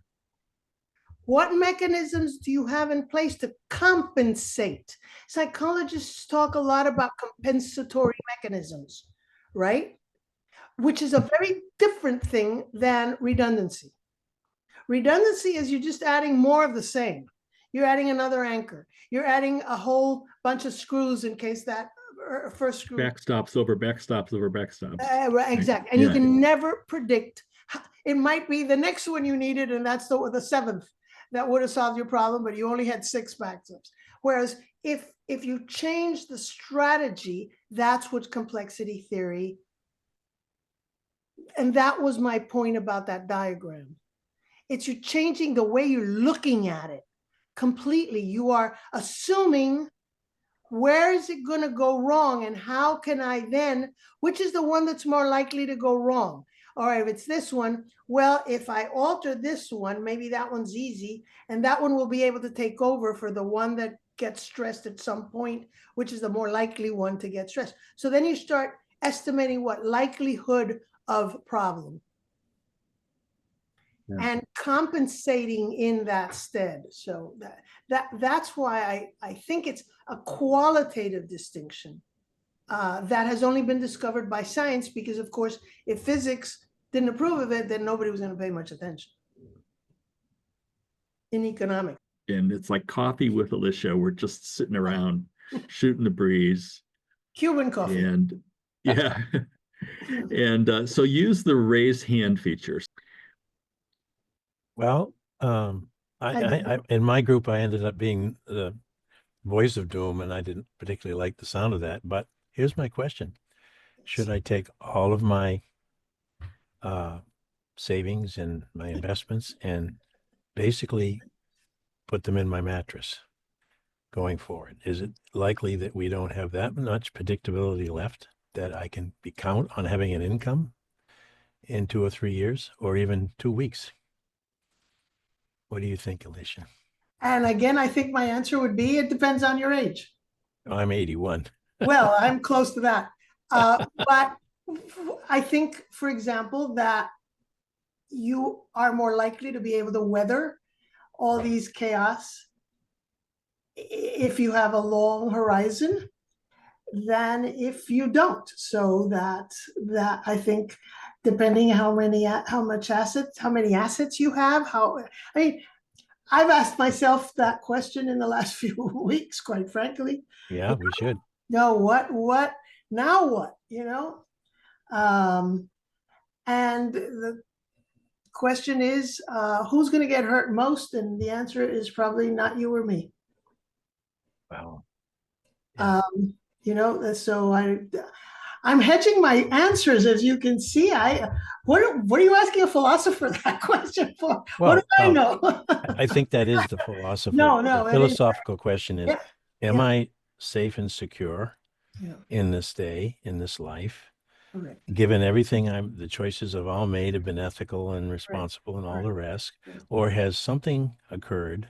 What mechanisms do you have in place to compensate? Psychologists talk a lot about compensatory mechanisms, right? Which is a very different thing than redundancy. Redundancy is you're just adding more of the same. You're adding another anchor. You're adding a whole bunch of screws in case that first screw. Backstops over backstops over backstops. Exactly. And you can never predict. It might be the next one you needed, and that's the seventh that would have solved your problem, but you only had 6 backstops. Whereas if you change the strategy, that's what complexity theory. And that was my point about that diagram. It's you're changing the way you're looking at it completely. You are assuming, where is it going to go wrong, and how can I then, which is the one that's more likely to go wrong? All right, if it's this one, well, if I alter this one, maybe that one's easy, and that one will be able to take over for the one that gets stressed at some point, which is the more likely one to get stressed. So then you start estimating what likelihood of problem. Yeah. And compensating in that stead. So that's why I think it's a qualitative distinction that has only been discovered by science, because of course, if physics didn't approve of it, then nobody was going to pay much attention in economics. And it's like coffee with Alicia. We're just sitting around shooting the breeze. Cuban coffee. And yeah. And so use the raise hand features. Well, I in my group, I ended up being the voice of doom, and I didn't particularly like the sound of that. But here's my question. Should I take all of my savings and my investments and basically put them in my mattress going forward? Is it likely that we don't have that much predictability left that I can count on having an income in 2 or 3 years, or even 2 weeks? What do you think, Alicia? And again, I think my answer would be, it depends on your age. I'm 81. Well, I'm close to that. But I think, for example, that you are more likely to be able to weather all these chaos if you have a long horizon than if you don't. So that I think, depending how many assets you have, I've asked myself that question in the last few weeks, quite frankly. Yeah, we should. No, what now? What, and the question is, who's going to get hurt most? And the answer is probably not you or me. Wow. Yeah. So I'm hedging my answers, as you can see. What are you asking a philosopher that question for? Well, what do I know? I think that is the philosopher. No, the philosophical question is, am I safe and secure in this day, in this life? Correct. Given everything the choices I've all made have been ethical and responsible and all the rest, or has something occurred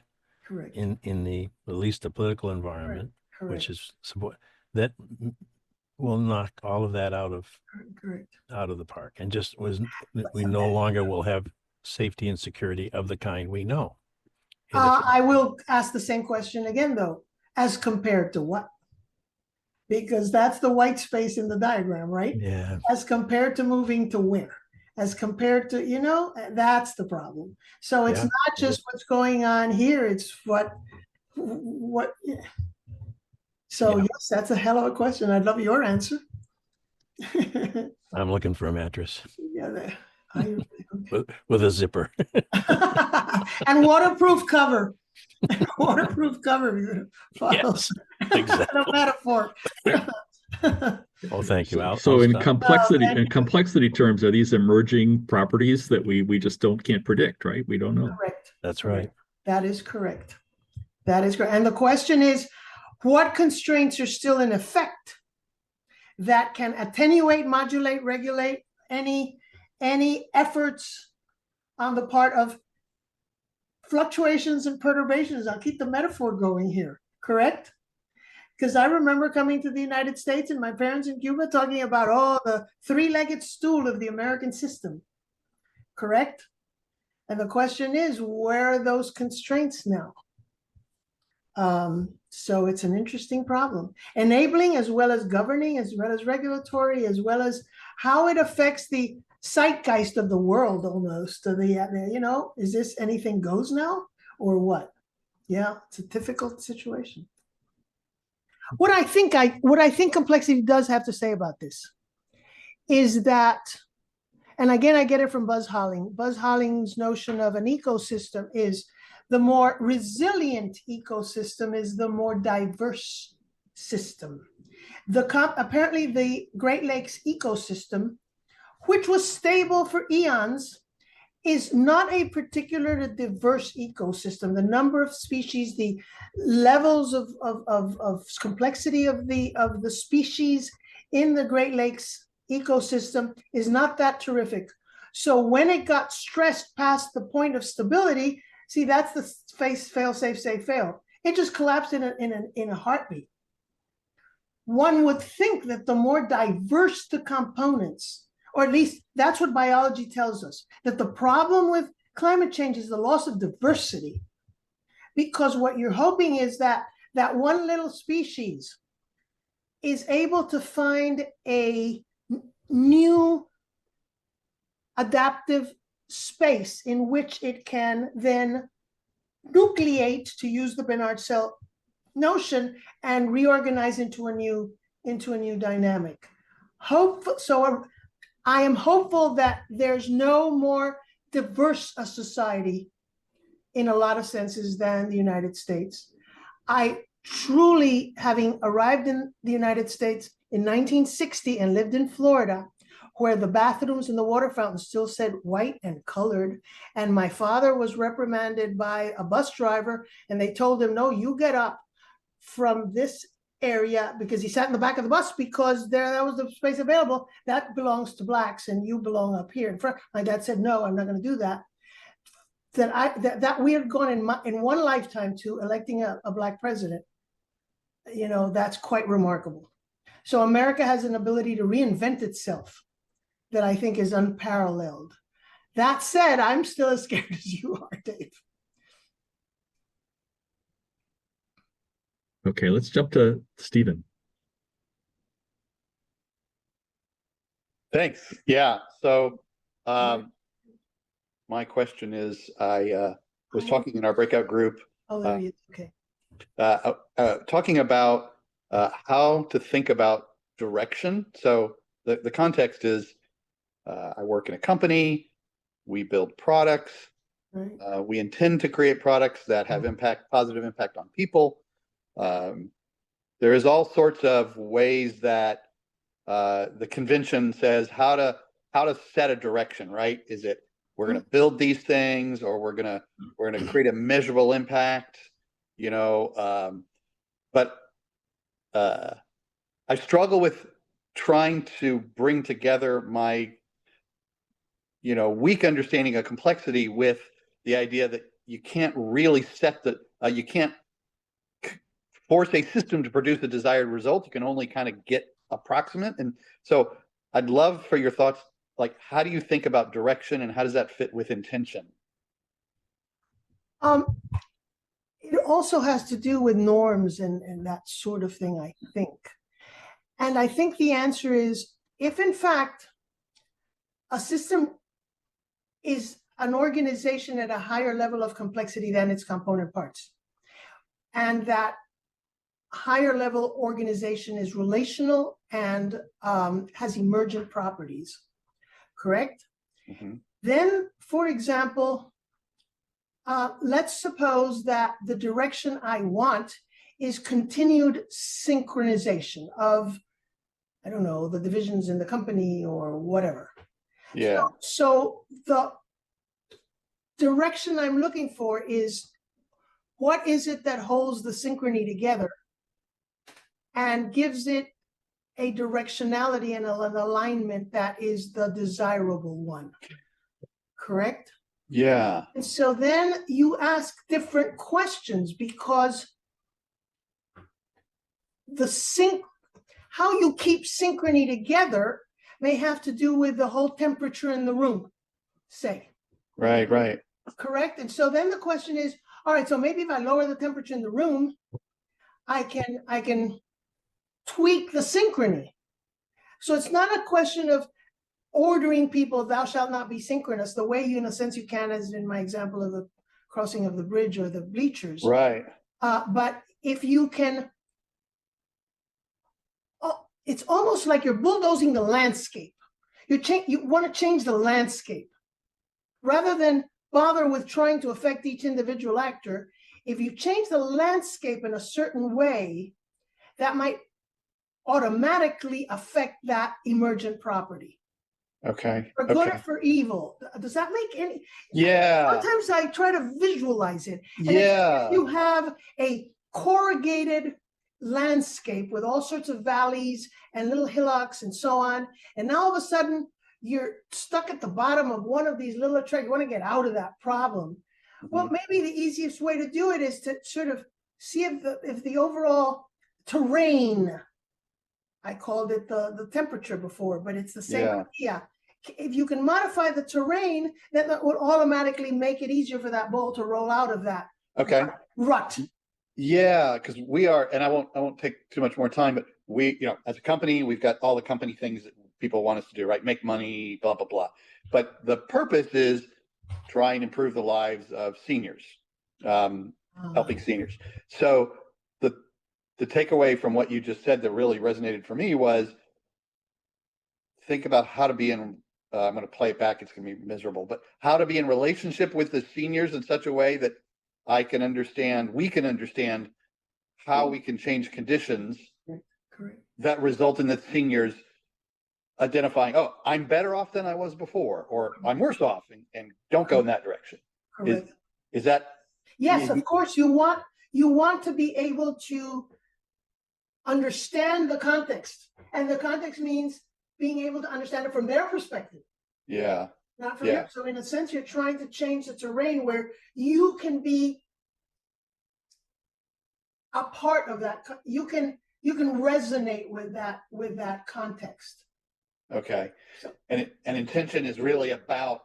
in at least the political environment, which is that will knock all of that out of the park, and we no longer will have safety and security of the kind we know. I will ask the same question again, though, as compared to what? Because that's the white space in the diagram, right? Yeah. As compared to moving to where? As compared to, that's the problem. So it's not just what's going on here, it's what. So yes, that's a hell of a question. I'd love your answer. I'm looking for a mattress. Yeah, with a zipper. And waterproof cover. Waterproof cover. Yes, exactly. No metaphor. Oh, thank you. So in complexity terms, are these emerging properties that we just can't predict, right? We don't know. Correct. That's right. That is correct. That is correct. And the question is, what constraints are still in effect that can attenuate, modulate, regulate any efforts on the part of fluctuations and perturbations. I'll keep the metaphor going here, correct? Because I remember coming to the United States and my parents in Cuba talking about, oh, the three-legged stool of the American system, correct? And the question is, where are those constraints now? So it's an interesting problem. Enabling as well as governing, as well as regulatory, as well as how it affects the zeitgeist of the world almost. You know, is this anything goes now or what? Yeah, it's a difficult situation. What I think complexity does have to say about this is that, and again, I get it from Buzz Holling. Buzz Holling's notion of an ecosystem is the more resilient ecosystem is the more diverse system. Apparently the Great Lakes ecosystem, which was stable for eons, is not a particularly diverse ecosystem. The number of species, the levels of complexity of the species in the Great Lakes ecosystem is not that terrific. So when it got stressed past the point of stability, see, that's the fail, safe, fail. It just collapsed in a heartbeat. One would think that the more diverse the components, or at least that's what biology tells us, that the problem with climate change is the loss of diversity. Because what you're hoping is that that one little species is able to find a new adaptive space in which it can then nucleate, to use the Bernard cell notion, and reorganize into a new dynamic. So I am hopeful that there's no more diverse a society in a lot of senses than the United States. I truly, having arrived in the United States in 1960 and lived in Florida, where the bathrooms and the water fountains still said white and colored, and my father was reprimanded by a bus driver, and they told him, no, you get up from this area, because he sat in the back of the bus because that was the space available, that belongs to blacks and you belong up here in front. My dad said, no, I'm not going to do that. That we had gone in one lifetime to electing a black president, you know, that's quite remarkable. So America has an ability to reinvent itself that I think is unparalleled. That said, I'm still as scared as you are, Dave. Okay, let's jump to Stephen. Thanks. Yeah. So my question is, I was talking in our breakout group. Oh, there he is. Okay. Talking about how to think about direction. So the context is, I work in a company, we build products, right. We intend to create products that have positive impact on people. There is all sorts of ways that the convention says how to set a direction, right? Is it we're going to build these things, or we're going to create a measurable impact, you know? But I struggle with trying to bring together my, you know, weak understanding of complexity with the idea that you can't really set you can't force a system to produce a desired result. You can only kind of get approximate. And so I'd love for your thoughts, like, how do you think about direction and how does that fit with intention? It also has to do with norms and that sort of thing, I think. And I think the answer is, if in fact a system is an organization at a higher level of complexity than its component parts, and that higher level organization is relational and has emergent properties, correct? Mm-hmm. Then, for example, let's suppose that the direction I want is continued synchronization of, I don't know, the divisions in the company or whatever. Yeah. So the direction I'm looking for is, what is it that holds the synchrony together and gives it a directionality and an alignment that is the desirable one, correct? Yeah. And so then you ask different questions because how you keep synchrony together may have to do with the whole temperature in the room, say. Right, right. Correct? And so then the question is, all right, so maybe if I lower the temperature in the room, I can tweak the synchrony. So it's not a question of ordering people, thou shalt not be synchronous, the way you, in a sense, you can, as in my example of the crossing of the bridge or the bleachers. Right. But if you can, it's almost like you're bulldozing the landscape. You want to change the landscape. Rather than bother with trying to affect each individual actor, if you change the landscape in a certain way, that might automatically affect that emergent property. Okay. For good or Okay. for evil. Does that make any? Yeah. Sometimes I try to visualize it. And Yeah. you have a corrugated landscape with all sorts of valleys and little hillocks and so on. And now all of a sudden, you're stuck at the bottom of one of these little tracks. You want to get out of that problem. Well, maybe the easiest way to do it is to sort of see if the overall terrain, I called it the temperature before, but it's the same idea. If you can modify the terrain, then that would automatically make it easier for that ball to roll out of that rut. Yeah, because we are, and I won't take too much more time, but we, as a company, we've got all the company things that people want us to do, right? Make money, blah, blah, blah. But the purpose is try and improve the lives of seniors, helping seniors. So the takeaway from what you just said that really resonated for me was think about how to be in, I'm going to play it back, it's going to be miserable, but how to be in relationship with the seniors in such a way that we can understand how we can change conditions that result in the seniors identifying, oh, I'm better off than I was before, or I'm worse off, and don't go in that direction. Is that? Yes, of course. You want to be able to understand the context, and the context means being able to understand it from their perspective. Yeah. Not from yours. So in a sense, you're trying to change the terrain where you can be a part of that. You can resonate with that context. Okay. And intention is really about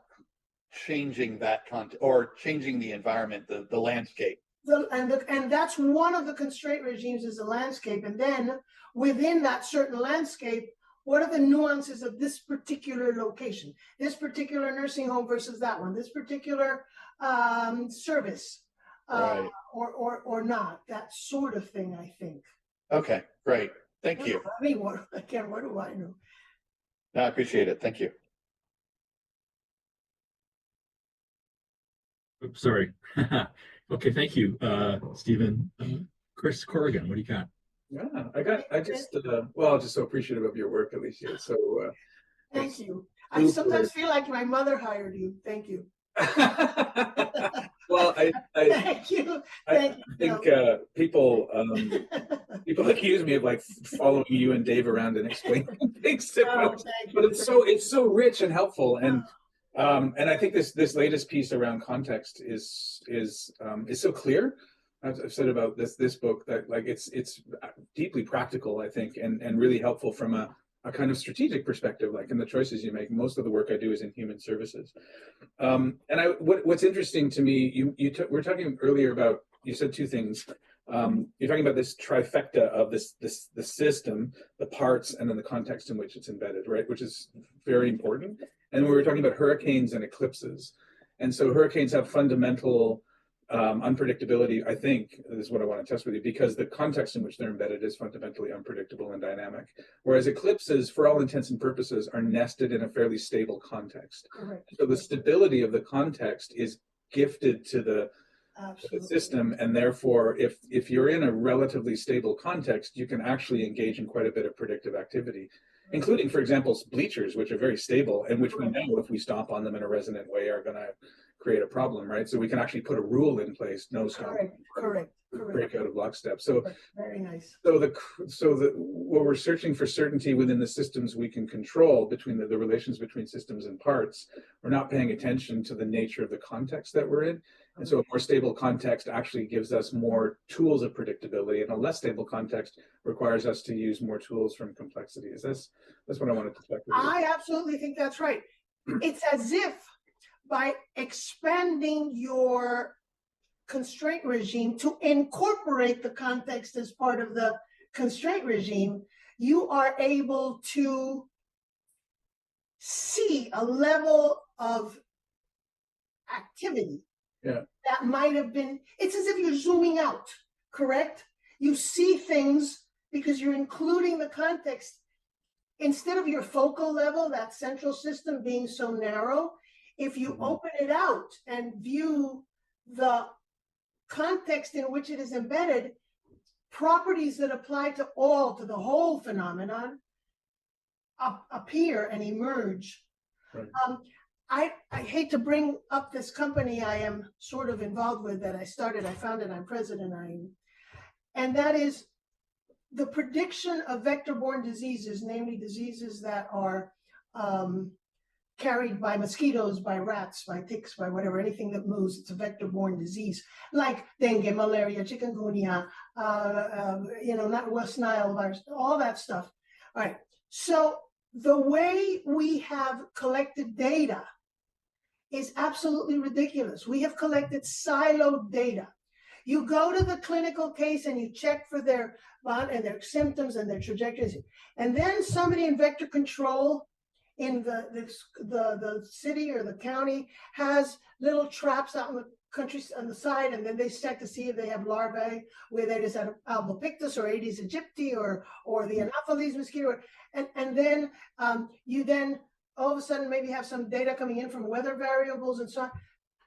changing that content or changing the environment, the landscape. And that's one of the constraint regimes is the landscape. And then within that certain landscape, what are the nuances of this particular location, this particular nursing home versus that one, this particular service, or not, that sort of thing, I think. Okay, great. Thank you. I mean, what do I know? No, I appreciate it. Thank you. Oops, sorry. Okay, thank you, Stephen. Chris Corrigan, what do you got? Yeah, I'm just so appreciative of your work, Alicia. So thank you. I sometimes feel like my mother hired you. Thank you. Well, thank you. I think people accuse me of like following you and Dave around and explaining things to folks, but it's so rich and helpful, and I think this latest piece around context is so clear. I've said about this book that like it's deeply practical, I think, and really helpful from a kind of strategic perspective, like in the choices you make. Most of the work I do is in human services. And what's interesting to me, we're talking earlier about, you said two things. You're talking about this trifecta of the system, the parts, and then the context in which it's embedded, right? Which is very important. And we were talking about hurricanes and eclipses. And so hurricanes have fundamental unpredictability, I think, is what I want to test with you, because the context in which they're embedded is fundamentally unpredictable and dynamic. Whereas eclipses, for all intents and purposes, are nested in a fairly stable context. Correct. So the stability of the context is gifted to the system, and therefore, if you're in a relatively stable context, you can actually engage in quite a bit of predictive activity, including, for example, bleachers, which are very stable, and which we know if we stomp on them in a resonant way are going to create a problem, right? So we can actually put a rule in place, no stomping. Correct. break out of lockstep. So very nice. So what we're searching for certainty within the systems we can control, between the relations between systems and parts. We're not paying attention to the nature of the context that we're in. And so a more stable context actually gives us more tools of predictability, and a less stable context requires us to use more tools from complexity. That's what I wanted to check with you. I absolutely think that's right. It's as if by expanding your constraint regime to incorporate the context as part of the constraint regime, you are able to see a level of activity that might have been, it's as if you're zooming out, correct? You see things because you're including the context. Instead of your focal level, that central system being so narrow, if you open it out and view the context in which it is embedded, properties that apply to the whole phenomenon appear and emerge. Right. I hate to bring up this company I am sort of involved with that I founded, I'm president, and that is the prediction of vector-borne diseases, namely diseases that are carried by mosquitoes, by rats, by ticks, by whatever, anything that moves, it's a vector-borne disease, like dengue, malaria, chikungunya, not West Nile virus, all that stuff. All right, so the way we have collected data is absolutely ridiculous. We have collected siloed data. You go to the clinical case and you check for their symptoms and their trajectories. And then somebody in vector control in the city or the county has little traps out in the country on the side, and then they check to see if they have larvae, whether it is albopictus or Aedes aegypti or the Anopheles mosquito. And then you then all of a sudden maybe have some data coming in from weather variables and so on.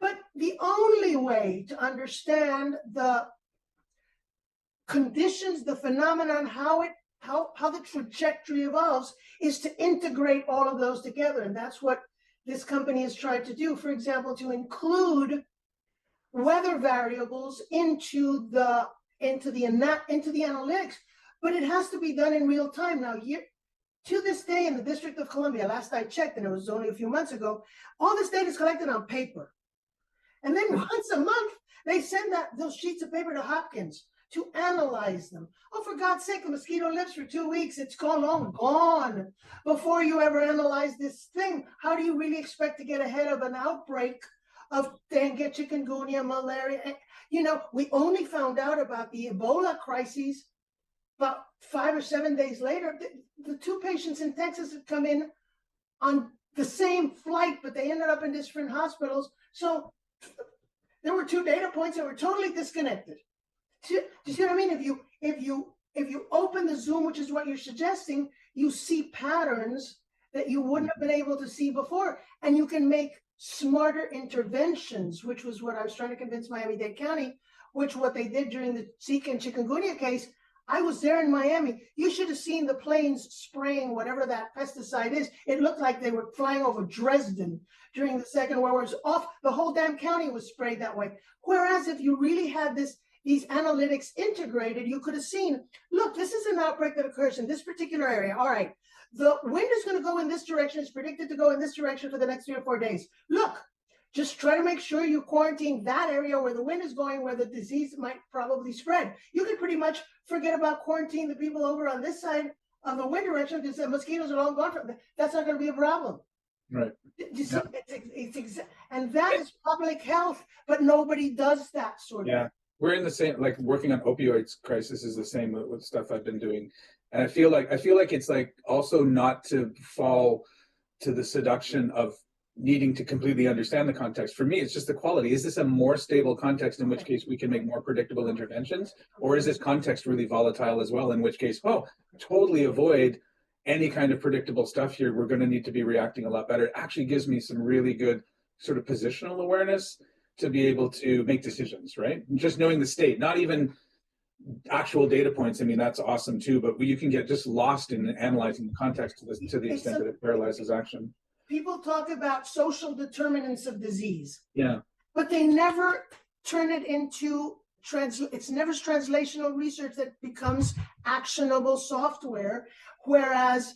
But the only way to understand the conditions, the phenomenon, how the trajectory evolves, is to integrate all of those together. And that's what this company has tried to do. For example, to include weather variables into the analytics, but it has to be done in real time. Now, to this day in the District of Columbia, last I checked, and it was only a few months ago, all this data is collected on paper. And then once a month, they send those sheets of paper to Hopkins to analyze them. Oh, for God's sake, the mosquito lives for 2 weeks. It's gone before you ever analyze this thing. How do you really expect to get ahead of an outbreak of dengue, chikungunya, malaria? We only found out about the Ebola crises about 5 or 7 days later. The 2 patients in Texas had come in on the same flight, but they ended up in different hospitals. So there were 2 data points that were totally disconnected. Do you see what I mean? If you open the zoom, which is what you're suggesting, you see patterns that you wouldn't have been able to see before, and you can make smarter interventions, which was what I was trying to convince Miami-Dade County, which what they did during the Zika and chikungunya case. I was there in Miami. You should have seen the planes spraying whatever that pesticide is. It looked like they were flying over Dresden during the Second World War. It was off. The whole damn county was sprayed that way. Whereas if you really had these analytics integrated, you could have seen, look, this is an outbreak that occurs in this particular area. All right, the wind is going to go in this direction. It's predicted to go in this direction for the next 3 or 4 days. Look, just try to make sure you quarantine that area where the wind is going, where the disease might probably spread. You can pretty much forget about quarantining the people over on this side of the wind direction because the mosquitoes are all gone from there. That's not going to be a problem. Right. You see, and that is public health, but nobody does that sort of thing. We're in the same, like working on opioids crisis is the same with stuff I've been doing. And I feel like it's like also not to fall to the seduction of needing to completely understand the context. For me, it's just the quality. Is this a more stable context, in which case we can make more predictable interventions? Or is this context really volatile as well, in which case, totally avoid any kind of predictable stuff here. We're going to need to be reacting a lot better. It actually gives me some really good sort of positional awareness to be able to make decisions, right? And just knowing the state, not even actual data points. I mean, that's awesome too, but you can get just lost in analyzing the context to the extent that it paralyzes action. People talk about social determinants of disease. Yeah. But they never turn it into it's never translational research that becomes actionable software. Whereas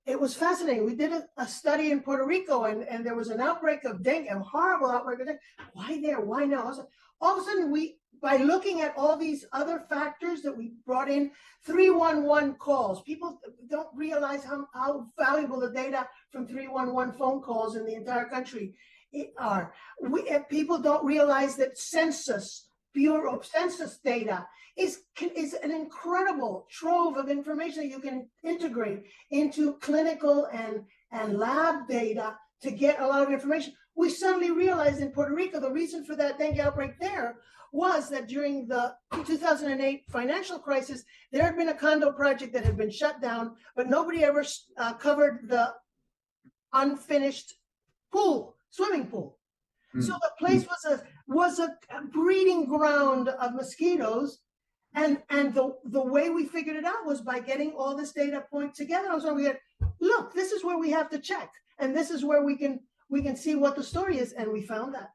it was fascinating. We did a study in Puerto Rico, and there was an outbreak of dengue, a horrible outbreak of dengue. Why there? Why now? All of a sudden, by looking at all these other factors that we brought in, 311 calls. People don't realize how valuable the data from 311 phone calls in the entire country are. People don't realize that Bureau of Census data is an incredible trove of information that you can integrate into clinical and lab data to get a lot of information. We suddenly realized in Puerto Rico, the reason for that dengue outbreak there was that during the 2008 financial crisis, there had been a condo project that had been shut down, but nobody ever covered the unfinished swimming pool. So the place was a breeding ground of mosquitoes, and the way we figured it out was by getting all this data point together. So we had, look, this is where we have to check, and this is where we can see what the story is, and we found that.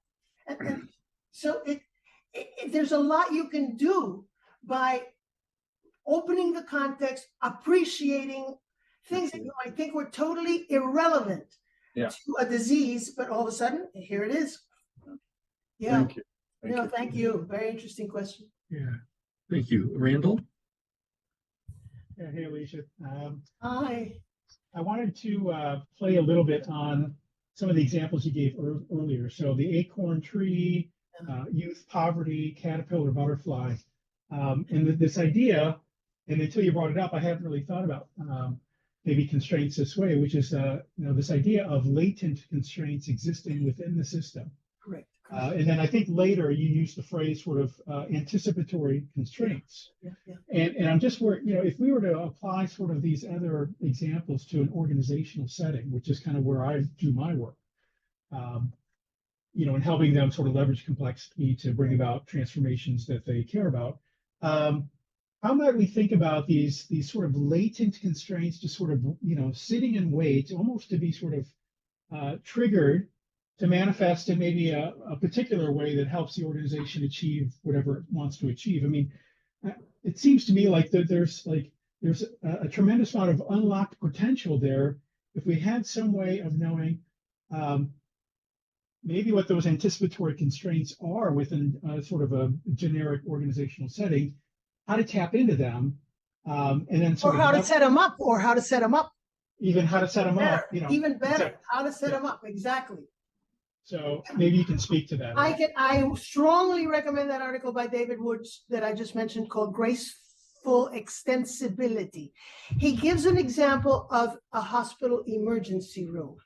And so there's a lot you can do by opening the context, appreciating things that you might think were totally irrelevant to a disease, but all of a sudden, here it is. Yeah. Thank you. Thank you. Very interesting question. Yeah. Thank you. Randall? Yeah, hey, Alicia. Hi. I wanted to play a little bit on some of the examples you gave earlier. So the acorn tree, youth poverty, caterpillar, butterfly, and this idea, and until you brought it up, I haven't really thought about maybe constraints this way, which is this idea of latent constraints existing within the system. Correct. And then I think later you used the phrase sort of anticipatory constraints. Yeah. And I'm just worried, if we were to apply sort of these other examples to an organizational setting, which is kind of where I do my work, and helping them sort of leverage complexity to bring about transformations that they care about. How might we think about these sort of latent constraints to sort of, sitting in wait, almost to be sort of triggered to manifest in maybe a particular way that helps the organization achieve whatever it wants to achieve? I mean, it seems to me like there's a tremendous amount of unlocked potential there if we had some way of knowing maybe what those anticipatory constraints are within sort of a generic organizational setting, how to tap into them, and then Or how to set them up, even how to set them up, even better, exactly. how to set them up. Exactly. So maybe you can speak to that. I strongly recommend that article by David Woods that I just mentioned called Graceful Extensibility. He gives an example of a hospital emergency room.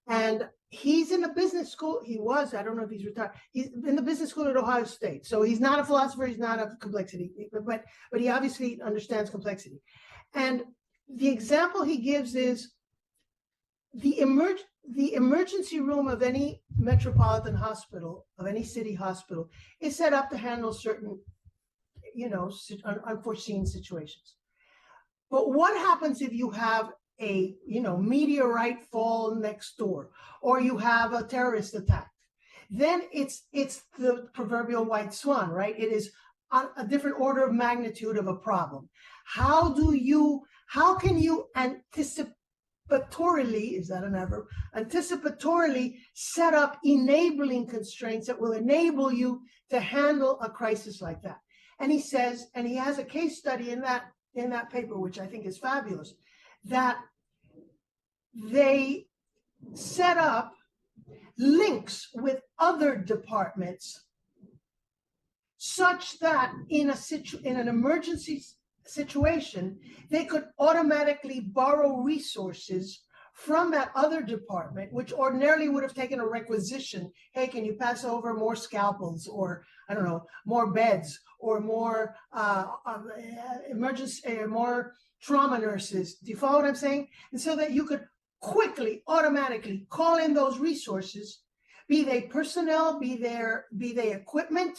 And he's in a business school. He was, I don't know if he's retired. He's in the business school at Ohio State. So he's not a philosopher. He's not a complexity, but he obviously understands complexity. And the example he gives is the emergency room of any metropolitan hospital, of any city hospital, is set up to handle certain, unforeseen situations. But what happens if you have a meteorite fall next door, or you have a terrorist attack? Then it's the proverbial white swan, right? It is a different order of magnitude of a problem. How can you anticipatorily, is that an adverb? Anticipatorily set up enabling constraints that will enable you to handle a crisis like that. And he says, and he has a case study in that paper, which I think is fabulous, that they set up links with other departments such that in an emergency situation, they could automatically borrow resources from that other department, which ordinarily would have taken a requisition. Hey, can you pass over more scalpels, or I don't know, more beds, or more more trauma nurses? Do you follow what I'm saying? And so that you could quickly, automatically call in those resources, be they personnel, be they equipment,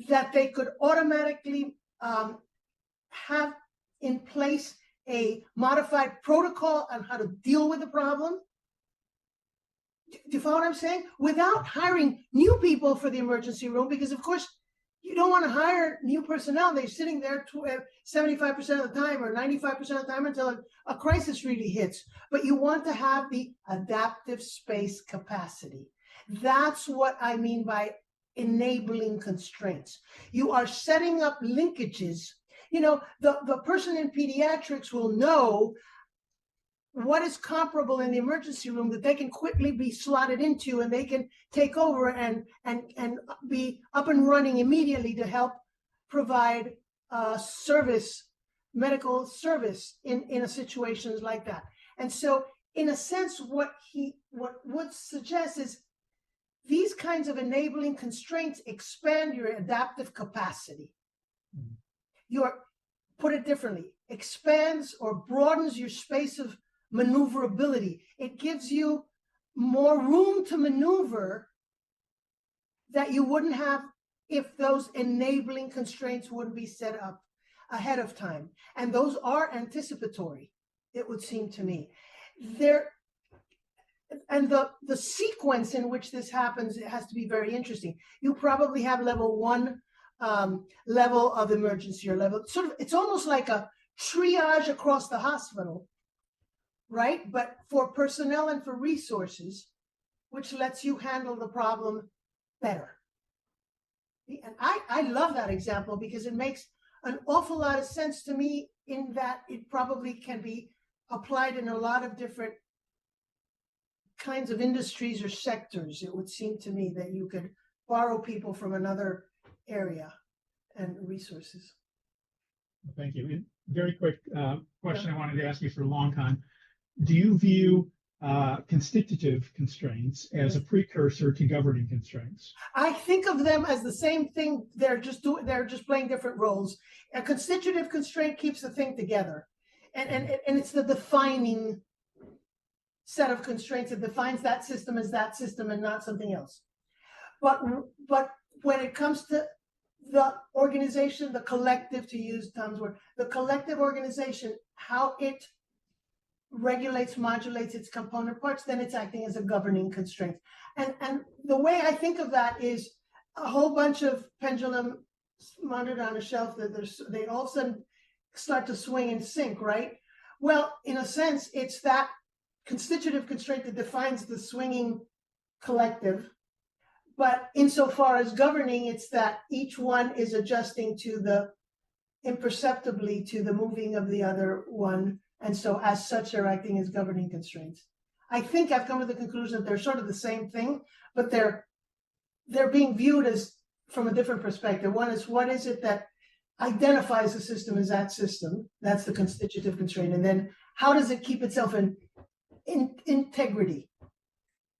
that they could automatically have in place a modified protocol on how to deal with the problem. Do you follow what I'm saying? Without hiring new people for the emergency room, because of course you don't want to hire new personnel. They're sitting there 75% of the time or 95% of the time until a crisis really hits. But you want to have the adaptive space capacity. That's what I mean by enabling constraints. You are setting up linkages. You know, the person in pediatrics will know what is comparable in the emergency room that they can quickly be slotted into, and they can take over and be up and running immediately to help provide service, medical service in a situations like that. And so in a sense, what Wood suggests is these kinds of enabling constraints expand your adaptive capacity. Put it differently, expands or broadens your space of maneuverability. It gives you more room to maneuver that you wouldn't have if those enabling constraints wouldn't be set up ahead of time. And those are anticipatory, it would seem to me. And the sequence in which this happens, it has to be very interesting. You probably have level 1 level of emergency, or level, sort of, it's almost like a triage across the hospital, right? But for personnel and for resources, which lets you handle the problem better. And I love that example because it makes an awful lot of sense to me, in that it probably can be applied in a lot of different kinds of industries or sectors. It would seem to me that you could borrow people from another area and resources. Thank you. And very quick question I wanted to ask you for a long time. Do you view constitutive constraints as a precursor to governing constraints? I think of them as the same thing. They're just playing different roles. A constitutive constraint keeps the thing together, and it's the defining set of constraints that defines that system as that system and not something else. But when it comes to the organization, the collective, to use Tom's word, the collective organization, how it regulates, modulates its component parts, then it's acting as a governing constraint. And the way I think of that is a whole bunch of pendulums mounted on a shelf that they all of a sudden start to swing in sync, right? Well, in a sense, it's that constitutive constraint that defines the swinging collective. But insofar as governing, it's that each one is adjusting imperceptibly to the moving of the other one. And so as such, they're acting as governing constraints. I think I've come to the conclusion that they're sort of the same thing, but they're being viewed as from a different perspective. One is, what is it that identifies the system as that system? That's the constitutive constraint. And then how does it keep itself in integrity?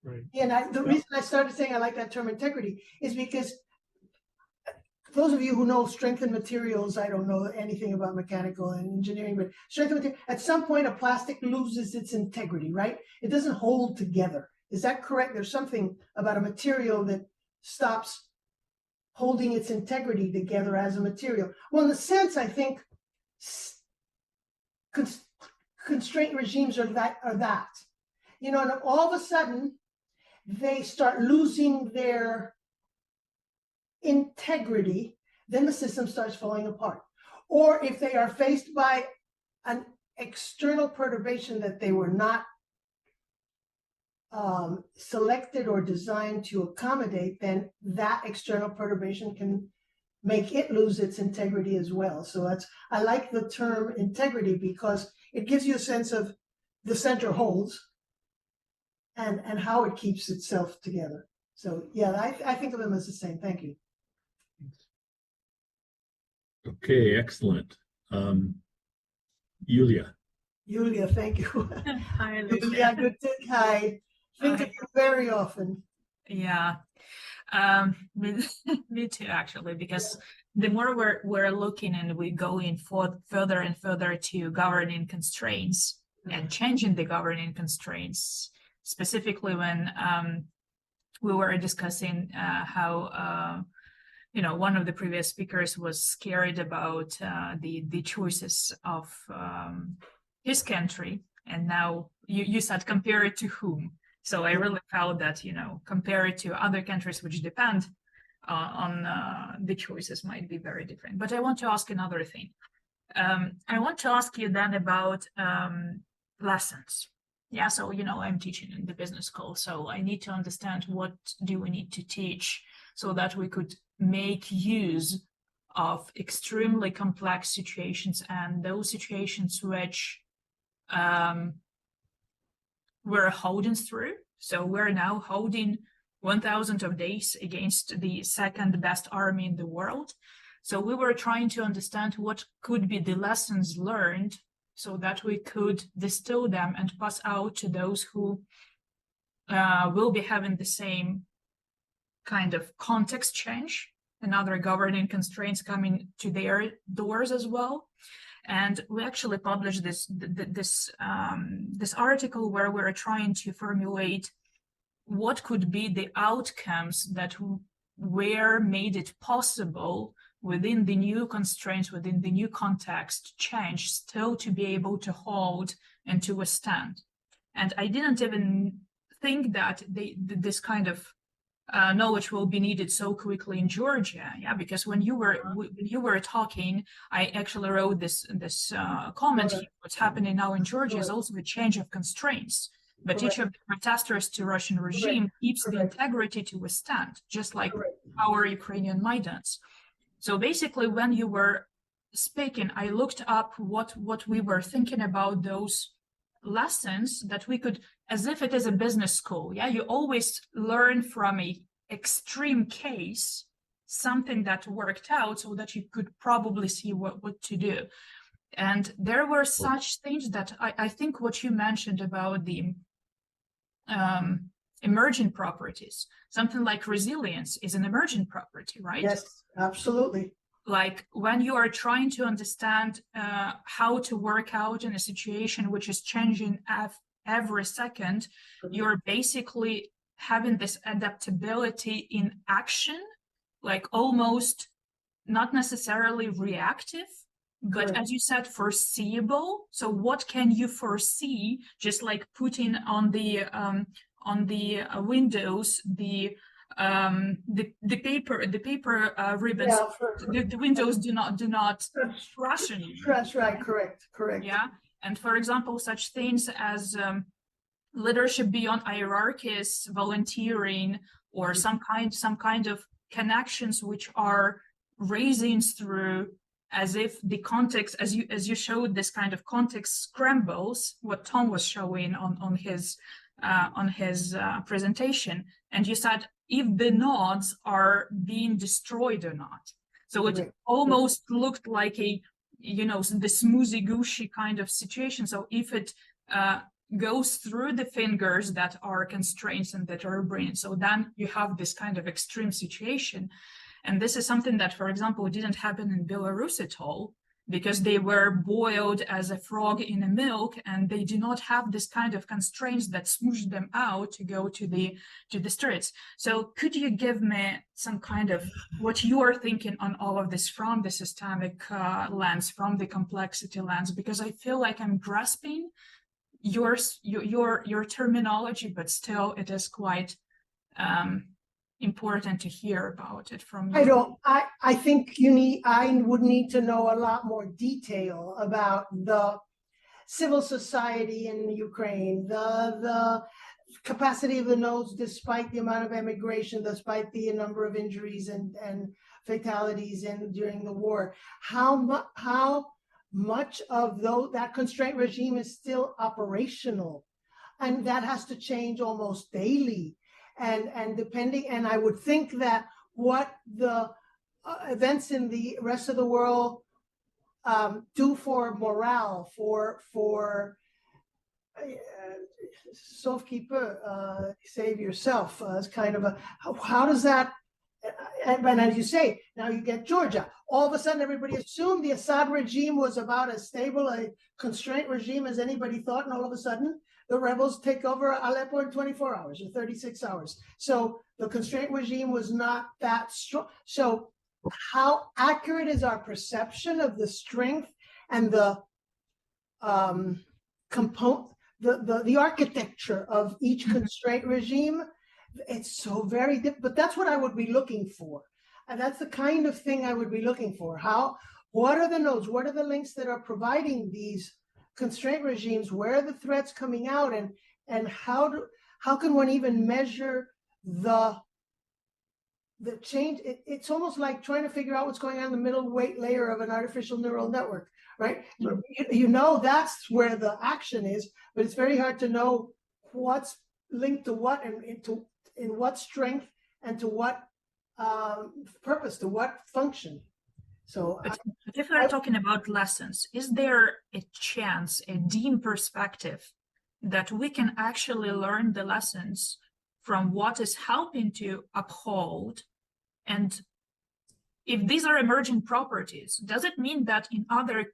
Right. And the reason I started saying I like that term integrity is because those of you who know strength and materials, I don't know anything about mechanical and engineering, but strength and material, at some point a plastic loses its integrity, right? It doesn't hold together. Is that correct? There's something about a material that stops holding its integrity together as a material. Well, in a sense, I think constraint regimes are that. You know, and all of a sudden, they start losing their integrity, then the system starts falling apart. Or if they are faced by an external perturbation that they were not selected or designed to accommodate, then that external perturbation can make it lose its integrity as well. So I like the term integrity because it gives you a sense of the center holds and how it keeps itself together. So yeah, I think of them as the same. Thank you. Okay, excellent. Yulia. Yulia, thank you. Hi, Alicia. Yulia, good to, hi. Think of you very often. Yeah, me too, actually, because the more we're looking and we're going further and further to governing constraints and changing the governing constraints, specifically when we were discussing how one of the previous speakers was scared about the choices of his country, and now you said compare it to whom? So I really felt that, compared to other countries which depend on the choices might be very different. But I want to ask another thing. I want to ask you then about lessons. Yeah, so, I'm teaching in the business school, so I need to understand what do we need to teach so that we could make use of extremely complex situations and those situations which we're holding through. So we're now holding 1,000 of days against the second best army in the world. So we were trying to understand what could be the lessons learned so that we could distill them and pass out to those who will be having the same kind of context change and other governing constraints coming to their doors as well. And we actually published this article where we're trying to formulate what could be the outcomes that were made it possible within the new constraints, within the new context change, still to be able to hold and to withstand. And I didn't even think that this kind of knowledge will be needed so quickly in Georgia. Yeah, because when you were talking, I actually wrote this comment here. What's happening now in Georgia is also a change of constraints. But each of the protesters to Russian regime keeps the integrity to withstand, just like our Ukrainian Maidans. So basically, when you were speaking, I looked up what we were thinking about those lessons that we could, as if it is a business school. Yeah, you always learn from a extreme case something that worked out so that you could probably see what to do. And there were such things that I think what you mentioned about the emergent properties, something like resilience is an emergent property, right? Yes, absolutely. Like when you are trying to understand how to work out in a situation which is changing every second, you're basically having this adaptability in action, like almost not necessarily reactive, but as you said, foreseeable. So what can you foresee? Just like putting on the windows the paper ribbons. Yeah, the windows do not ration you. That's right. Correct. Yeah, and for example, such things as leadership beyond hierarchies, volunteering, or some kind of connections which are raising through, as if the context, as you showed, this kind of context scrambles, what Tom was showing on his presentation, and you said if the nodes are being destroyed or not. So it almost looked like a, the smoothie gushy kind of situation. So if it goes through the fingers that are constraints and that are brain, so then you have this kind of extreme situation. And this is something that, for example, didn't happen in Belarus at all, because they were boiled as a frog in a milk, and they do not have this kind of constraints that smoosh them out to go to the streets. So could you give me some kind of what you are thinking on all of this from the systemic lens, from the complexity lens? Because I feel like I'm grasping your terminology, but still it is quite important to hear about it from you. I think I would need to know a lot more detail about the civil society in Ukraine, the capacity of the nodes, despite the amount of immigration, despite the number of injuries and fatalities during the war. How much of that constraint regime is still operational, and that has to change almost daily. And depending, and I would think that what the events in the rest of the world do for morale, for sauf-qui-peut, save yourself, as kind of how does that, and as you say, now you get Georgia. All of a sudden, everybody assumed the Assad regime was about as stable a constraint regime as anybody thought, and all of a sudden, the rebels take over Aleppo in 24 hours or 36 hours. So the constraint regime was not that strong. So how accurate is our perception of the strength and the the architecture of each constraint regime. It's so very different, but that's what I would be looking for. And that's the kind of thing I would be looking for. What are the nodes? What are the links that are providing these constraint regimes? Where are the threats coming out? And how can one even measure the change? It's almost like trying to figure out what's going on in the middle weight layer of an artificial neural network, right? You know that's where the action is, but it's very hard to know what's linked to what and in what strength and to what purpose, to what function. So but if we're talking about lessons, is there a chance, a dim perspective, that we can actually learn the lessons from what is helping to uphold? And if these are emerging properties, does it mean that in other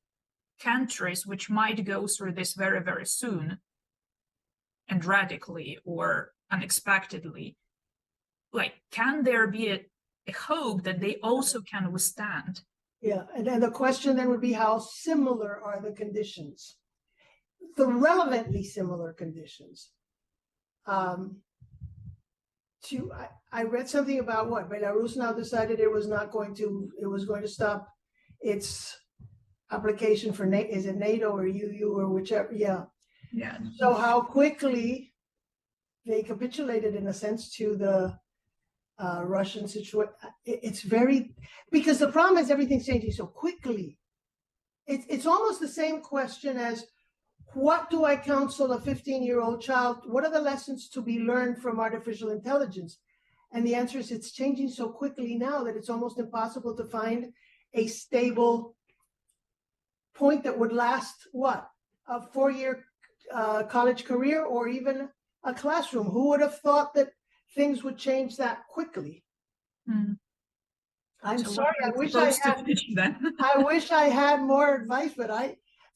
countries which might go through this very, very soon and radically or unexpectedly, like, can there be a hope that they also can withstand? Yeah, and then the question then would be, how similar are the conditions? The relevantly similar conditions. I read something about what Belarus now decided it was going to stop its application for is it NATO or UU or whichever? Yeah. So how quickly they capitulated in a sense to the Russian situation. It's very, because the problem is everything's changing so quickly. It's almost the same question as, what do I counsel a 15-year-old child? What are the lessons to be learned from artificial intelligence? And the answer is, it's changing so quickly now that it's almost impossible to find a stable point that would last, what, a 4-year college career or even a classroom. Who would have thought that things would change that quickly? I'm sorry, I wish I had more advice, but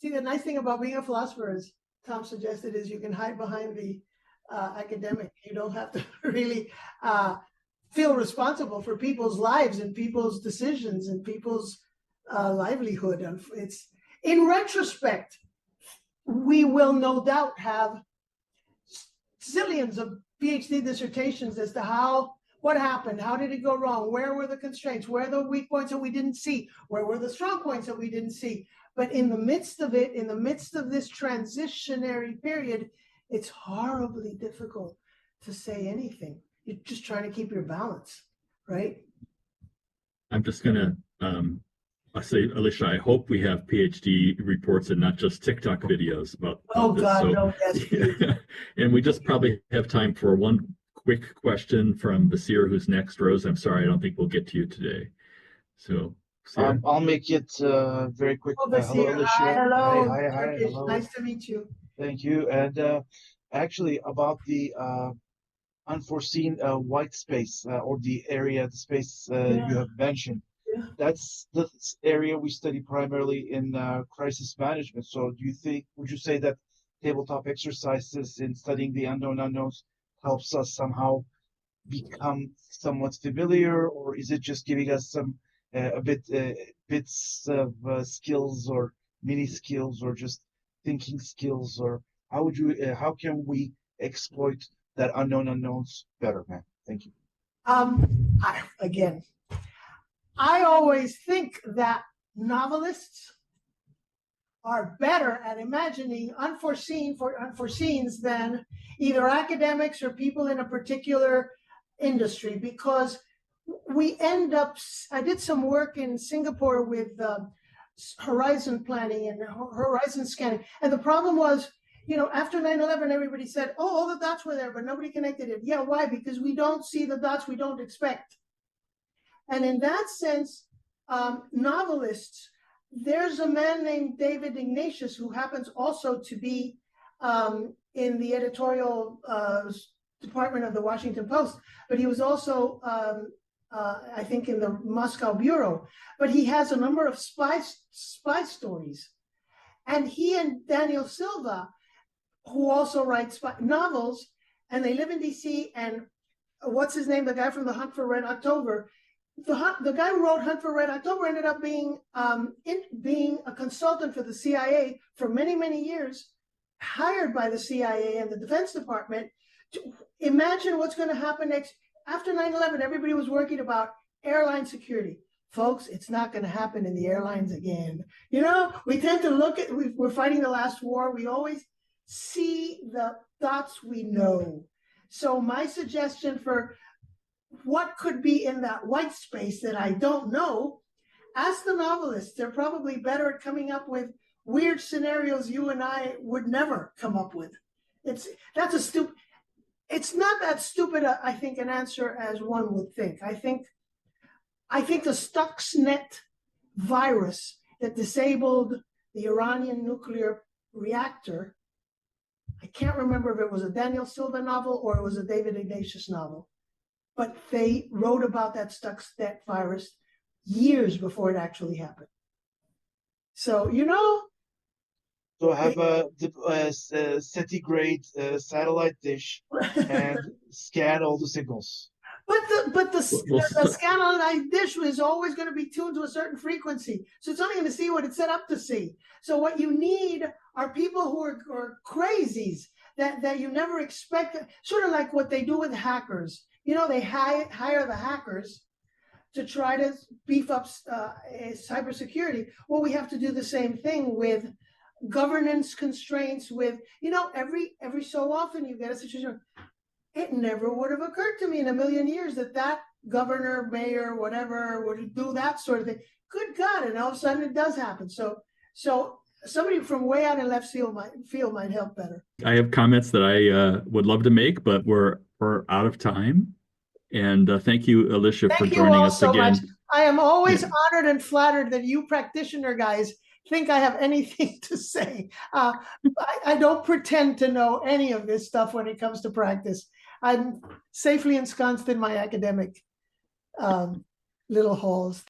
the nice thing about being a philosopher, as Tom suggested, is you can hide behind the academic. You don't have to really feel responsible for people's lives and people's decisions and people's livelihood. And it's, in retrospect, we will no doubt have zillions of PhD dissertations as to what happened, how did it go wrong, where were the constraints, where are the weak points that we didn't see, where were the strong points that we didn't see. But in the midst of it, in the midst of this transitionary period, it's horribly difficult to say anything. You're just trying to keep your balance, right? I'm just gonna I say, Alicia, I hope we have PhD reports and not just TikTok videos about this. God, so, no, yes, yeah. And we just probably have time for one quick question from Basir, who's next. Rose, I'm sorry, I don't think we'll get to you today. So, I'll make it very quick. Hello, Alicia. Hi, Hello. hi, hello. Nice to meet you. Thank you. And actually, about the unforeseen white space or the space you have mentioned. Yeah. That's the area we study primarily in crisis management. So would you say that tabletop exercises in studying the unknown unknowns helps us somehow become somewhat familiar, or is it just giving us some bits of skills or mini skills or just thinking skills, or how can we exploit that unknown unknowns better, man? Thank you. I always think that novelists are better at imagining unforeseens than either academics or people in a particular industry, because we end up, I did some work in Singapore with horizon planning and horizon scanning. And the problem was, after 9/11, everybody said, oh, all the dots were there, but nobody connected it. Yeah, why? Because we don't see the dots we don't expect. And in that sense, novelists, there's a man named David Ignatius who happens also to be in the editorial department of the Washington Post, but he was also, I think, in the Moscow bureau. But he has a number of spy stories. And he and Daniel Silva, who also writes novels, and they live in DC, and what's his name, the guy from The Hunt for Red October, the guy who wrote Hunt for Red October ended up being a consultant for the CIA for many, many years, hired by the CIA and the Defense Department to imagine what's going to happen next. After 9/11, everybody was worried about airline security. Folks, it's not going to happen in the airlines again. You know, we tend to look at, we're fighting the last war. We always see the dots we know. So my suggestion for what could be in that white space that I don't know, ask the novelists. They're probably better at coming up with weird scenarios you and I would never come up with. It's not that stupid, I think, an answer as one would think. I think the Stuxnet virus that disabled the Iranian nuclear reactor, I can't remember if it was a Daniel Silva novel or it was a David Ignatius novel, but they wrote about that Stuxnet virus years before it actually happened. So, you know. So have a centigrade satellite dish and scan all the signals. But the satellite dish is always going to be tuned to a certain frequency. So it's only going to see what it's set up to see. So what you need are people who are crazies that you never expect, sort of like what they do with hackers. You know, they hire the hackers to try to beef up cybersecurity. Well, we have to do the same thing with governance constraints, with, you know, every so often you get a situation. It never would have occurred to me in a million years that governor, mayor, whatever, would do that sort of thing. Good God, and all of a sudden it does happen. So somebody from way out in left field might help better. I have comments that I would love to make, but we're out of time. And thank you, Alicia, for joining us again. Much. I am always honored and flattered that you practitioner guys think I have anything to say. I don't pretend to know any of this stuff when it comes to practice. I'm safely ensconced in my academic little halls.